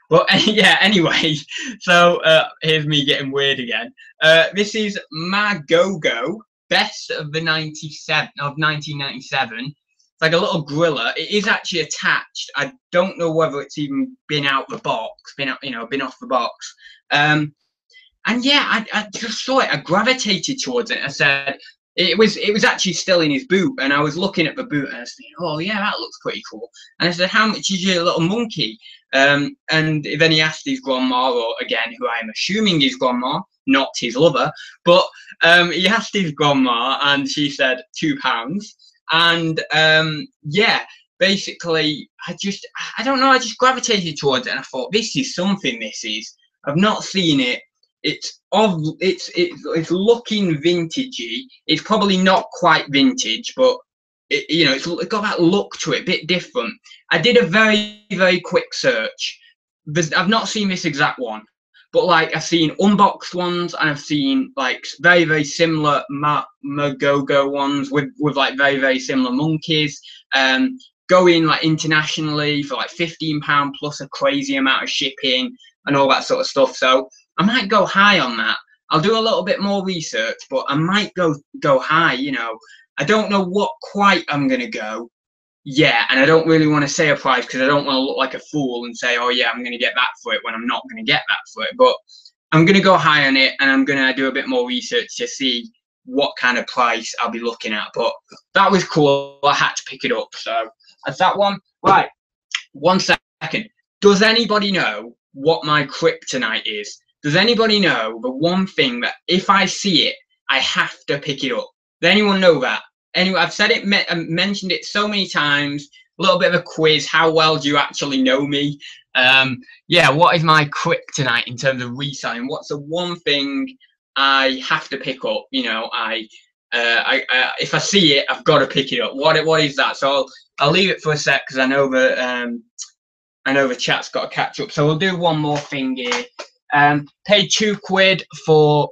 S1: But yeah, anyway, so here's me getting weird again. This is Magogo, best of the 1997. It's like a little griller. It is actually attached. I don't know whether it's even been out the box, been off the box. And yeah, I just saw it. I gravitated towards it. I said it was actually still in his boot, and I was looking at the boot, and I was thinking, oh yeah, that looks pretty cool. And I said, how much is your little monkey? And then he asked his grandma, or again, who I am assuming his grandma, not his lover, but he asked his grandma, and she said £2. And yeah, basically, I don't know, I just gravitated towards it, and I thought, this is something. I've not seen it. It's looking vintagey. It's probably not quite vintage, but it's got that look to it, a bit different. I did a very, very quick search. I've not seen this exact one, but like I've seen unboxed ones, and I've seen like very, very similar Magogo ones with like very, very similar monkeys. Going like internationally for like £15 plus a crazy amount of shipping and all that sort of stuff. So I might go high on that. I'll do a little bit more research, but I might go high. I don't know what quite I'm gonna go. Yeah, and I don't really want to say a price because I don't want to look like a fool and say, oh yeah, I'm gonna get that for it when I'm not gonna get that for it. But I'm gonna go high on it, and I'm gonna do a bit more research to see what kind of price I'll be looking at. But that was cool. I had to pick it up. So that's that one. Right. 1 second. Does anybody know what my kryptonite is? Does anybody know the one thing that if I see it, I have to pick it up? Does anyone know that? Anyway, I've said it, mentioned it so many times. A little bit of a quiz. How well do you actually know me? Yeah, what is my kryptonite in terms of reselling? What's the one thing I have to pick up? If I see it, I've got to pick it up. What is that? So I'll leave it for a sec because I know the chat's got to catch up. So we'll do one more thing here. Paid £2 for.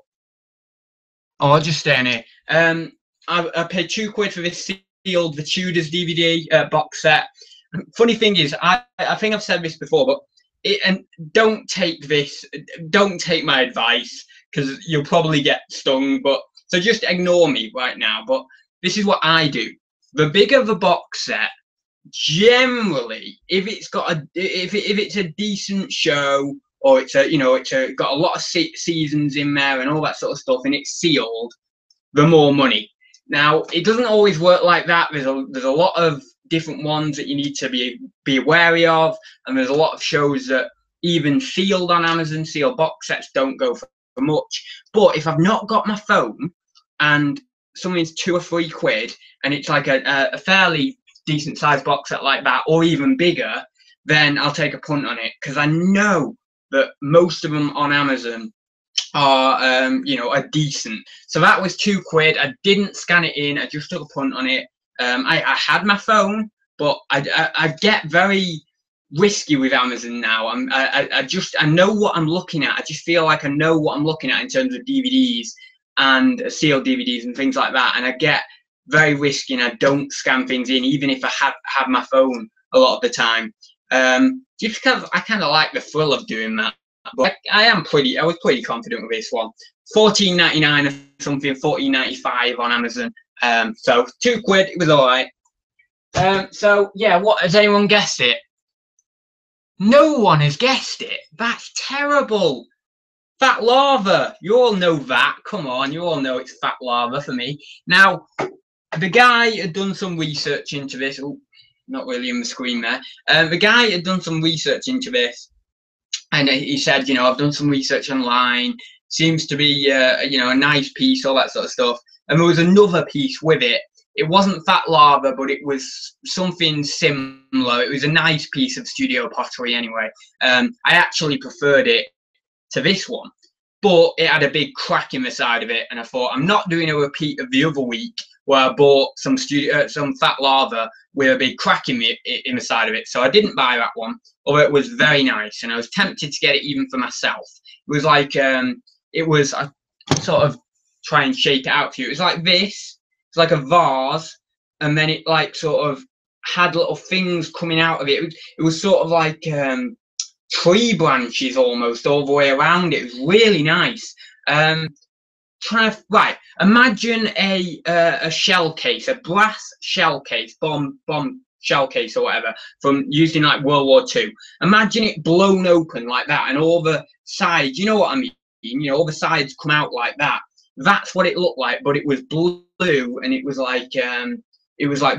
S1: Oh, I'll just stay in here. I paid £2 for this sealed The Tudors DVD box set. Funny thing is, I think I've said this before, but don't take my advice because you'll probably get stung. But so just ignore me right now. But this is what I do. The bigger the box set, generally, if it's got if it's a decent show, or it's a, you know, it's got a lot of seasons in there and all that sort of stuff, and it's sealed, the more money. Now, it doesn't always work like that. There's a lot of different ones that you need to be wary of, and there's a lot of shows that even sealed on Amazon, sealed box sets don't go for much. But if I've not got my phone and something's £2 or £3, and it's like a fairly decent sized box set like that, or even bigger, then I'll take a punt on it, because I know that most of them on Amazon are you know, are decent. So that was £2. I didn't scan it in, I just took a punt on it. I had my phone, but I get very risky with Amazon now. I know what I'm looking at. I just feel like I know what I'm looking at in terms of DVDs and sealed DVDs and things like that, and I get very risky, and I don't scan things in, even if I have my phone a lot of the time. Just because I kind of like the thrill of doing that. But I was pretty confident with this one. £14.99 or something, £14.95 on Amazon. So £2, it was all right. So yeah, what, has anyone guessed it? No one has guessed it. That's terrible. Fat lava. You all know that. Come on, you all know it's fat lava for me. Now, the guy had done some research into this. Oh, not really on the screen there. The guy had done some research into this, and he said, you know, I've done some research online. Seems to be, you know, a nice piece, all that sort of stuff. And there was another piece with it. It wasn't fat lava, but it was something similar. It was a nice piece of studio pottery anyway. I actually preferred it to this one, but it had a big crack in the side of it. And I thought, I'm not doing a repeat of the other week where I bought some fat lava with a big crack in the side of it. So I didn't buy that one, although it was very nice. And I was tempted to get it even for myself. It was like, I sort of try and shake it out for you. It was like this. It's like a vase, and then it like sort of had little things coming out of it. It was sort of like tree branches almost all the way around it. It was really nice. Right, imagine a shell case, a brass shell case, bomb shell case or whatever, from used in like World War II. Imagine it blown open like that, and all the sides, you know what I mean? You know, all the sides come out like that. That's what it looked like, but it was blue, and it was like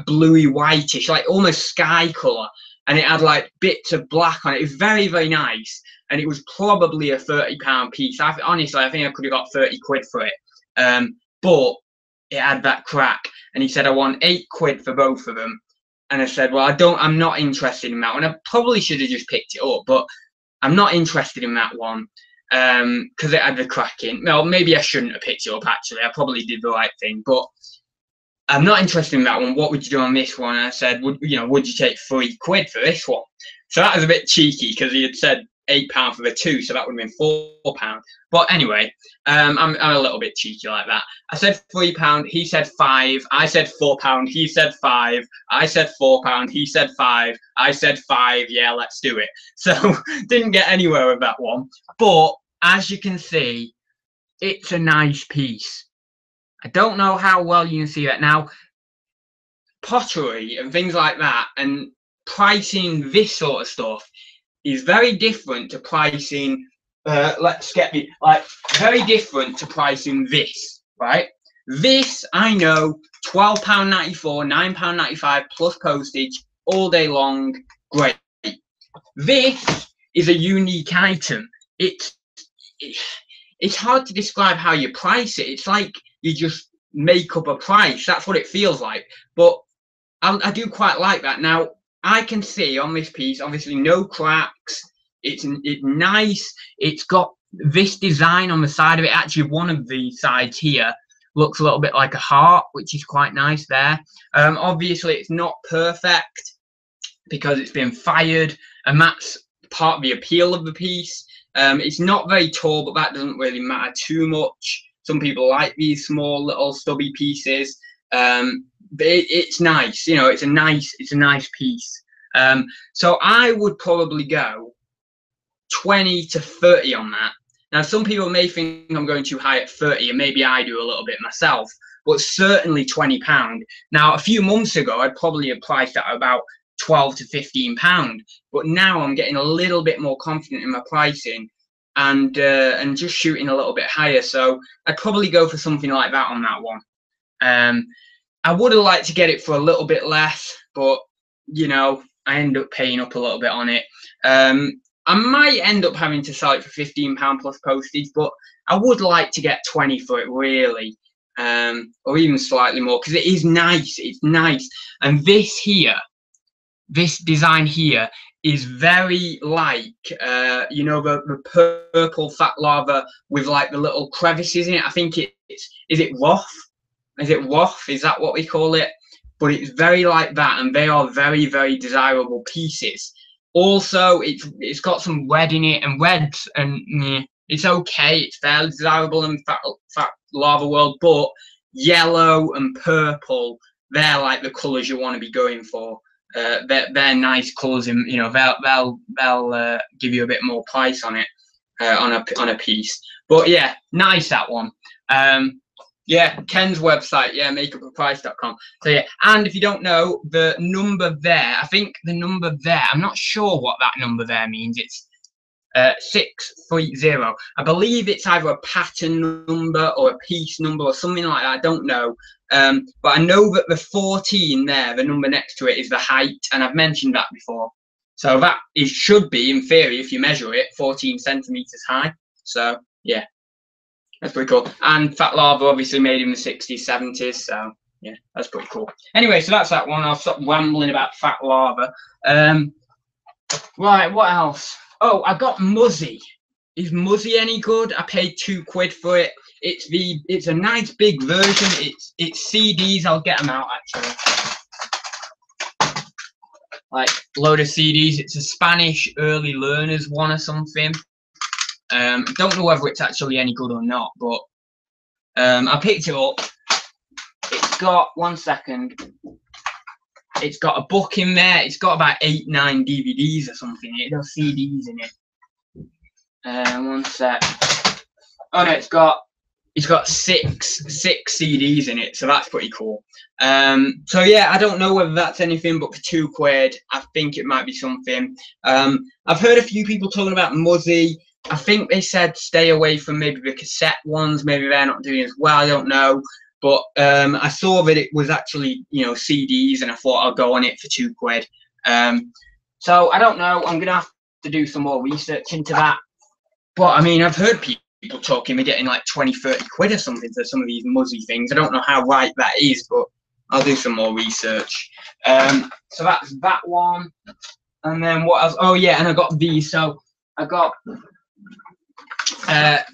S1: bluey whitish, like almost sky color, and it had like bits of black on it. It was very, very nice, and it was probably a £30 piece. Honestly, I think I could have got £30 for it, but it had that crack. And he said, I want £8 for both of them. And I said, well, I'm not interested in that one. I probably should have just picked it up, but I'm not interested in that one. Because it had the crack in. Well, maybe I shouldn't have picked it up, actually. I probably did the right thing, but I'm not interested in that one. What would you do on this one? And I said, would you take £3 for this one? So that was a bit cheeky, because he had said £8 for the two, so that would have been £4. But anyway, I'm a little bit cheeky like that. I said £3, he said £5, I said £4, he said £5, I said £4, he said £5, I said £5, yeah, let's do it. So didn't get anywhere with that one. But as you can see, it's a nice piece. I don't know how well you can see that. Now, pottery and things like that, and pricing this sort of stuff is very different to pricing, very different to pricing this, right? This, I know, £12.94, £9.95 plus postage all day long, great. This is a unique item. It's hard to describe how you price it. It's like you just make up a price. That's what it feels like. But I do quite like that. Now, I can see on this piece, obviously, no cracks. It's nice. It's got this design on the side of it. Actually, one of the sides here looks a little bit like a heart, which is quite nice there. Obviously, it's not perfect because it's been fired, and that's part of the appeal of the piece. It's not very tall, but that doesn't really matter too much. Some people like these small little stubby pieces. But it's nice, you know, it's a nice piece. So I would probably go 20 to 30 on that. Now, some people may think I'm going too high at 30, and maybe I do a little bit myself, but certainly £20. Now, a few months ago, I'd probably have priced at about £12 to £15. But now I'm getting a little bit more confident in my pricing, and just shooting a little bit higher. So I'd probably go for something like that on that one. I would have liked to get it for a little bit less, but you know, I end up paying up a little bit on it. I might end up having to sell it for £15 plus postage, but I would like to get 20 for it, really, or even slightly more, because it is nice. It's nice, and this here, this design here, is very like, you know, the purple fat lava with like the little crevices in it. I think is it rough? Is it waff? Is that what we call it? But it's very like that, and they are very, very desirable pieces. Also, it's got some red in it, and reds, and it's okay. It's fairly desirable in fat lava world, but yellow and purple, they're like the colours you want to be going for. They're nice colours, and you know they'll give you a bit more price on it, on a piece. But yeah, nice that one. Yeah, Ken's website, yeah, makeupaprice.com. So yeah, and if you don't know, the number there, I think the number there, I'm not sure what that number there means. It's 630. I believe it's either a pattern number or a piece number or something like that. I don't know. But I know that the 14 there, the number next to it, is the height, and I've mentioned that before. So that should be, in theory, if you measure it, 14 centimeters high. So yeah. That's pretty cool. And fat lava obviously made in the 60s, 70s. So yeah, that's pretty cool. Anyway, so that's that one. I'll stop rambling about fat lava. Right, what else? Oh, I got Muzzy. Is Muzzy any good? I paid £2 for it. It's a nice big version. It's CDs. I'll get them out actually. Like load of CDs. It's a Spanish early learners one or something. Don't know whether it's actually any good or not, but I picked it up. It's got, one second, it's got a book in there. It's got about 8, 9 DVDs or something. It does CDs in it. One sec. Oh no, it's got 6 CDs in it, so that's pretty cool. So yeah, I don't know whether that's anything, but for £2, I think it might be something. I've heard a few people talking about Muzzy. I think they said stay away from maybe the cassette ones. Maybe they're not doing as well. I don't know. But I saw that it was actually, you know, CDs, and I thought I'll go on it for £2. So I don't know. I'm gonna have to do some more research into that. But I mean, I've heard people talking about getting like 20, 30 quid or something for some of these Muzzy things. I don't know how right that is, but I'll do some more research. So that's that one. And then what else? Oh yeah, and I got these. So I got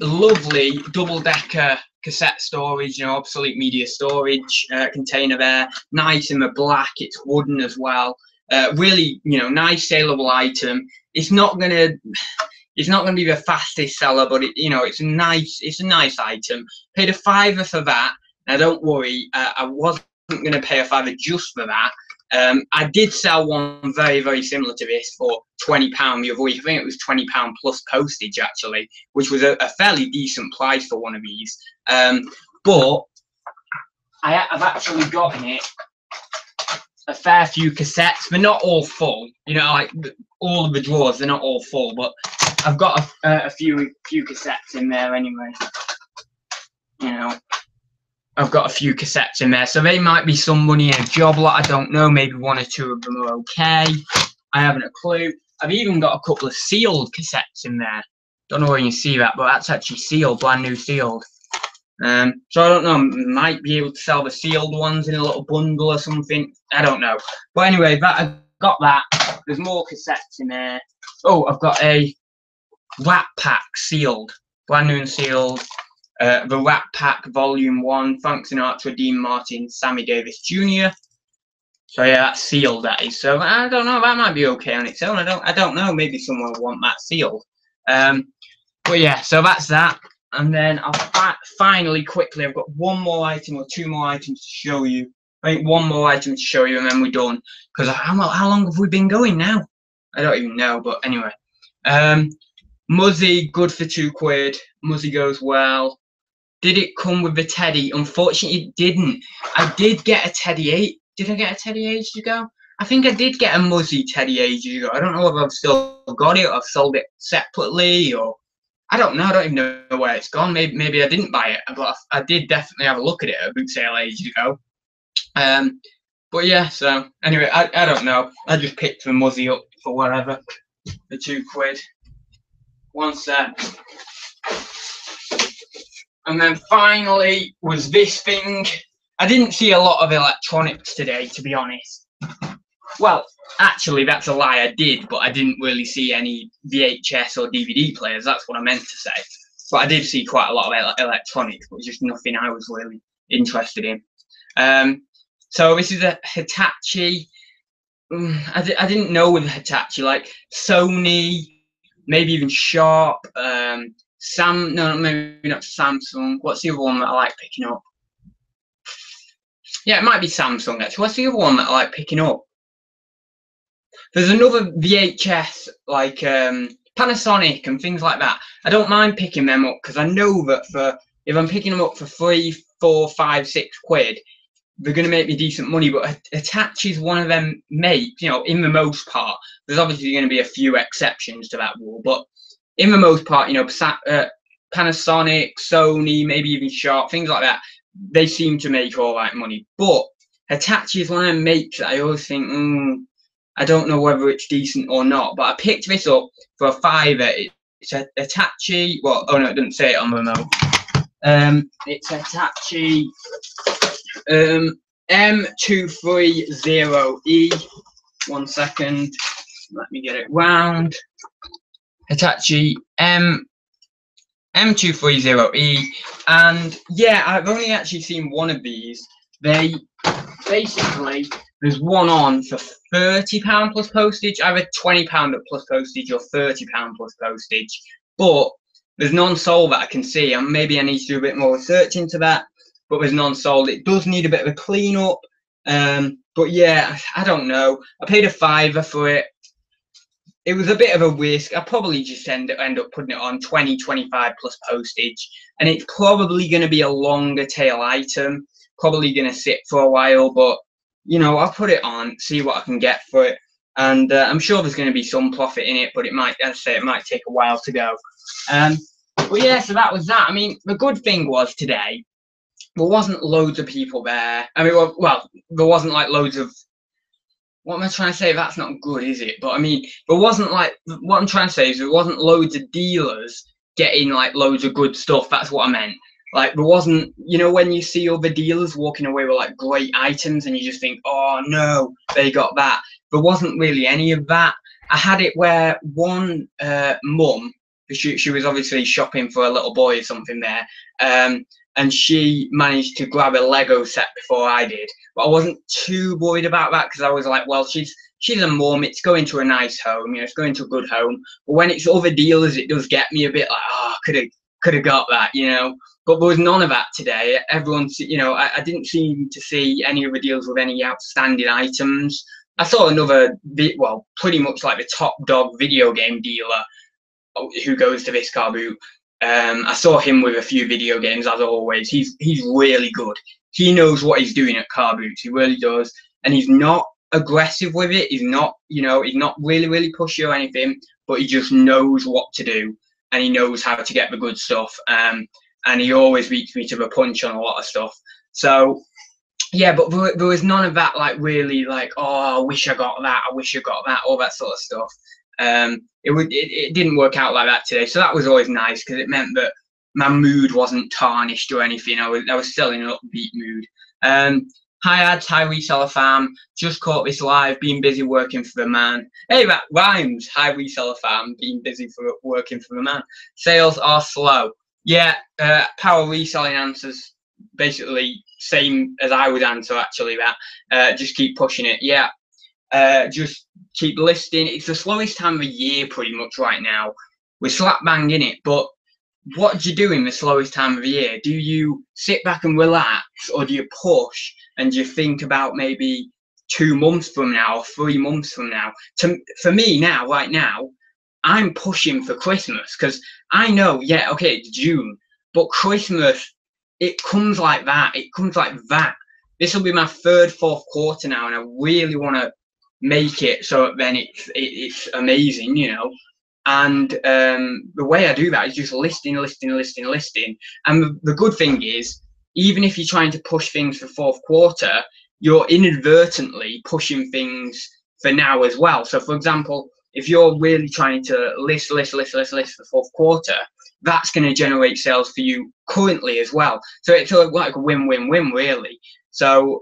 S1: lovely double-decker cassette storage, you know, obsolete media storage container there. Nice in the black. It's wooden as well. Really, you know, nice saleable item. It's not gonna be the fastest seller, but it, you know, it's a nice item. Paid a £5 for that. Now don't worry, I wasn't gonna pay a £5 just for that. I did sell one very, very similar to this for £20 the other week. I think it was £20 plus postage actually, which was a fairly decent price for one of these. But I've actually got in it a fair few cassettes. They're not all full, you know, like all of the drawers. They're not all full, but I've got a few cassettes in there anyway. You know. I've got a few cassettes in there, so they might be some money in a job lot. I don't know. Maybe 1 or 2 of them are okay. I haven't a clue. I've even got a couple of sealed cassettes in there. Don't know where you can see that, but that's actually sealed, brand new sealed. So I don't know. Might be able to sell the sealed ones in a little bundle or something. I don't know. But anyway, I got that. There's more cassettes in there. Oh, I've got a Rat Pack sealed, brand new and sealed. The Rat Pack Volume 1, Frank Sinatra, Dean Martin, Sammy Davis Jr. So yeah, that's sealed, that is. So I don't know, that might be okay on its own. I don't know, maybe someone will want that sealed. But yeah, so that's that. And then I'll finally, quickly, I've got one more item or 2 more items to show you. I think one more item to show you, and then we're done. Because how long have we been going now? I don't even know, but anyway. Muzzy, good for £2. Muzzy goes well. Did it come with the teddy? Unfortunately, it didn't. I did get a teddy. Did I get a teddy ages ago? I think I did get a Muzzy Teddy ages ago. I don't know whether I've still got it or I've sold it separately, or I don't know. I don't even know where it's gone. Maybe I didn't buy it, but I did definitely have a look at it at a boot sale ages ago. But yeah, so anyway, I don't know. I just picked the Muzzy up for whatever, for £2. One sec. And then finally was this thing. I didn't see a lot of electronics today, to be honest. Well, actually, that's a lie. I did, but I didn't really see any VHS or DVD players. That's what I meant to say. But I did see quite a lot of electronics, but just nothing I was really interested in. So this is a Hitachi. I didn't know with Hitachi, like Sony, maybe even Sharp, no, maybe not Samsung. What's the other one that I like picking up? Yeah, it might be Samsung, actually. What's the other one that I like picking up? There's another VHS, like Panasonic and things like that. I don't mind picking them up because I know that if I'm picking them up for 3, 4, 5, 6 quid, they're going to make me decent money. But Hitachi's one of them makes, in the most part. There's obviously going to be a few exceptions to that rule, but in the most part, Panasonic, Sony, maybe even Sharp, things like that, they seem to make all right money. But Hitachi is one of them makes that I always think, I don't know whether it's decent or not. But I picked this up for a £5. It's a Hitachi. Well, oh no, it doesn't say it on the remote. It's Hitachi M230E. One second, let me get it round. Hitachi M230E, and yeah, I've only actually seen one of these. They basically, there's one on for £30 plus postage, either £20 plus postage or £30 plus postage, but there's none sold that I can see, and maybe I need to do a bit more research into that, but there's none sold. It does need a bit of a clean up, but yeah, I don't know. I paid a £5 for it. It was a bit of a risk. I probably just end up putting it on 20, 25 plus postage, and it's probably going to be a longer tail item, probably going to sit for a while, but I'll put it on, see what I can get for it, and I'm sure there's going to be some profit in it, but it might, as I say, it might take a while to go. But yeah, so that was that. I mean, the good thing was today, there wasn't loads of people there. I mean, well, there wasn't like loads of, what am I trying to say? That's not good, is it? But I mean, there wasn't like, what I'm trying to say is there wasn't loads of dealers getting like loads of good stuff. That's what I meant. Like, there wasn't, when you see other dealers walking away with like great items and you just think, oh no, they got that. There wasn't really any of that. I had it where one mum, she was obviously shopping for a little boy or something there, and she managed to grab a Lego set before I did. But I wasn't too worried about that because I was like, well, she's a mum. It's going to a nice home, it's going to a good home. But when it's other dealers, it does get me a bit like, oh, could have got that, But there was none of that today. Everyone's, I didn't seem to see any of the deals with any outstanding items. I saw another, well, pretty much like the top dog video game dealer who goes to this Carboot. I saw him with a few video games, as always. He's really good. He knows what he's doing at Carboot. He really does, and he's not aggressive with it. He's not, he's not really pushy or anything. But he just knows what to do, and he knows how to get the good stuff. And he always beats me to the punch on a lot of stuff. So yeah, but there was none of that, like really, like, oh, I wish I got that. I wish I got that. All that sort of stuff. It didn't work out like that today, so that was always nice because it meant that my mood wasn't tarnished or anything. I was still in an upbeat mood. Hi ads, hi reseller fam. Just caught this live, being busy working for the man. Hey, that rhymes. Hi reseller fam, being busy for working for the man. Sales are slow. Yeah, power reselling answers basically same as I would answer actually. That just keep pushing it. Yeah, just keep listing. It's the slowest time of the year pretty much right now. We're slap bang in it, but what do you do in the slowest time of the year? Do you sit back and relax, or do you push and do you think about maybe 2 months from now or 3 months from now? For me now, right now, I'm pushing for Christmas because I know, yeah, okay, it's June, but Christmas, it comes like that. It comes like that. This will be my 3rd, 4th quarter now, and I really want to make it so then it's amazing, you know. And the way I do that is just listing. And the good thing is, even if you're trying to push things for fourth quarter, you're inadvertently pushing things for now as well. So for example, if you're really trying to list for fourth quarter, that's going to generate sales for you currently as well. So it's like a win-win-win really. So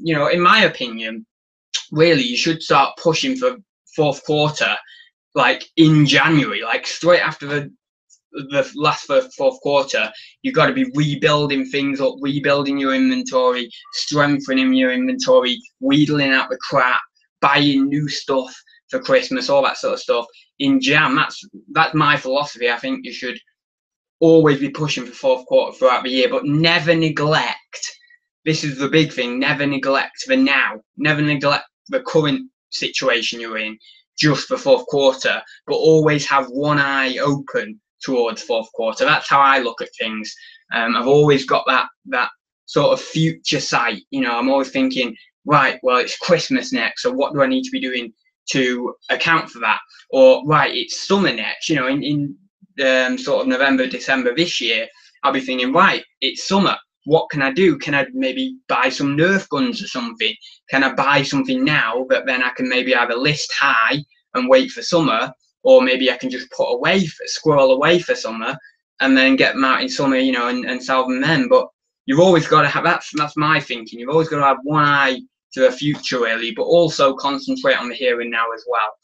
S1: you know, in my opinion, really you should start pushing for fourth quarter like in January, like straight after the last fourth quarter. You've got to be rebuilding things up, rebuilding your inventory, strengthening your inventory, wheedling out the crap, buying new stuff for Christmas, all that sort of stuff in Jan. That's my philosophy. I think you should always be pushing for fourth quarter throughout the year, but never neglect. This is the big thing. Never neglect the now. Never neglect the current situation you're in just for fourth quarter, but always have one eye open towards fourth quarter. That's how I look at things. I've always got that sort of future sight. You know, I'm always thinking, right, well, it's Christmas next, so what do I need to be doing to account for that? Or right, it's summer next. You know, in sort of November, December this year, I'll be thinking, right, it's summer. What can I do? Can I maybe buy some Nerf guns or something? Can I buy something now that then I can maybe either list high and wait for summer, or maybe I can just put away, squirrel away for summer, and then get them out in summer, you know, and sell them then. But you've always got to have, that's my thinking. You've always got to have one eye to the future really, but also concentrate on the here and now as well.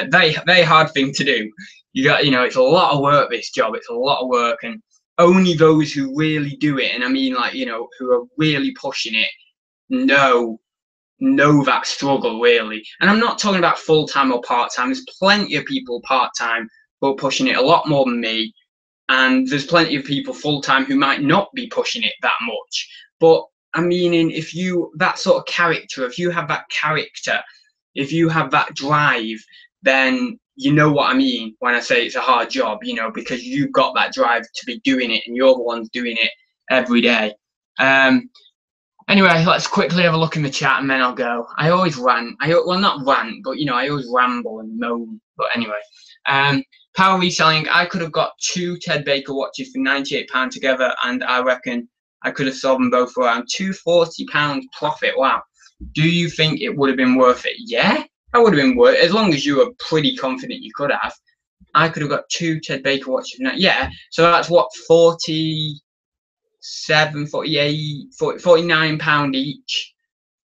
S1: Very, very hard thing to do. You got, you know, it's a lot of work, this job. It's a lot of work, and only those who really do it, and I mean, like, you know, who are really pushing it, know that struggle really. And I'm not talking about full-time or part-time. There's plenty of people part-time who are pushing it a lot more than me, and there's plenty of people full-time who might not be pushing it that much. But I mean, if you, that sort of character, if you have that character, if you have that drive, then you know what I mean when I say it's a hard job, you know, because you've got that drive to be doing it, and you're the ones doing it every day. Anyway, let's quickly have a look in the chat, and then I'll go. I always rant. Well, not rant, but you know, I always ramble and moan. But anyway, power reselling. I could have got 2 Ted Baker watches for £98 together, and I reckon I could have sold them both for around £240 profit. Wow. Do you think it would have been worth it? Yeah, that would have been worth it, as long as you were pretty confident you could have. I could have got 2 Ted Baker watches. Yeah, so that's what, £47, £48, £49 each,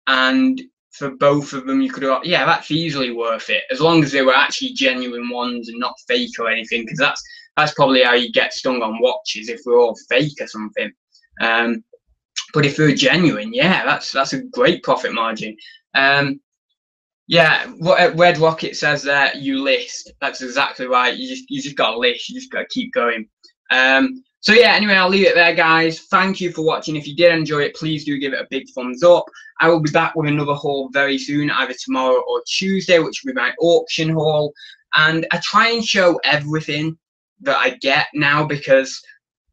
S1: and for both of them you could have got, yeah, that's easily worth it, as long as they were actually genuine ones and not fake or anything, because that's probably how you get stung on watches, if we're all fake or something. But if they're genuine, yeah, that's a great profit margin. Yeah, what Red Rocket says there, you list. That's exactly right. You just got to list. You just got to keep going. So yeah, anyway, I'll leave it there, guys. Thank you for watching. If you did enjoy it, please do give it a big thumbs up. I will be back with another haul very soon, either tomorrow or Tuesday, which will be my auction haul. And I try and show everything that I get now, because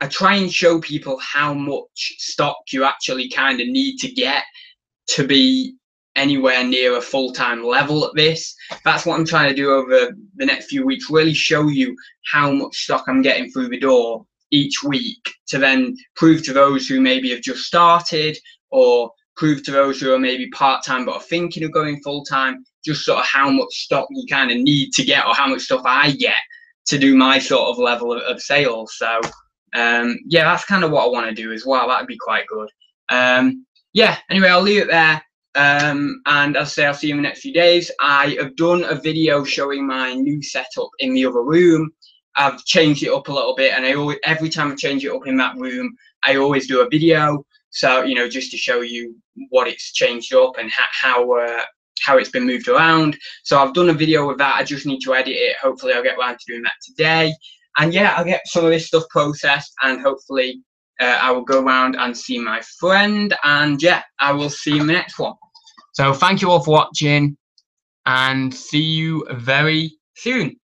S1: I try and show people how much stock you actually kind of need to get to be anywhere near a full-time level at this. That's what I'm trying to do over the next few weeks, really show you how much stock I'm getting through the door each week, to then prove to those who maybe have just started, or prove to those who are maybe part-time but are thinking of going full-time, just sort of how much stock you kind of need to get, or how much stuff I get to do my sort of level of sales. So yeah, that's kind of what I want to do as well. That'd be quite good. Yeah, anyway, I'll leave it there. And as I say, I'll see you in the next few days. I have done a video showing my new setup in the other room. I've changed it up a little bit, and every time I change it up in that room, I always do a video. So, you know, just to show you what it's changed up and how it's been moved around. So I've done a video with that. I just need to edit it. Hopefully I'll get around to doing that today. And yeah, I'll get some of this stuff processed, and hopefully I will go around and see my friend. And yeah, I will see you in the next one. So thank you all for watching, and see you very soon.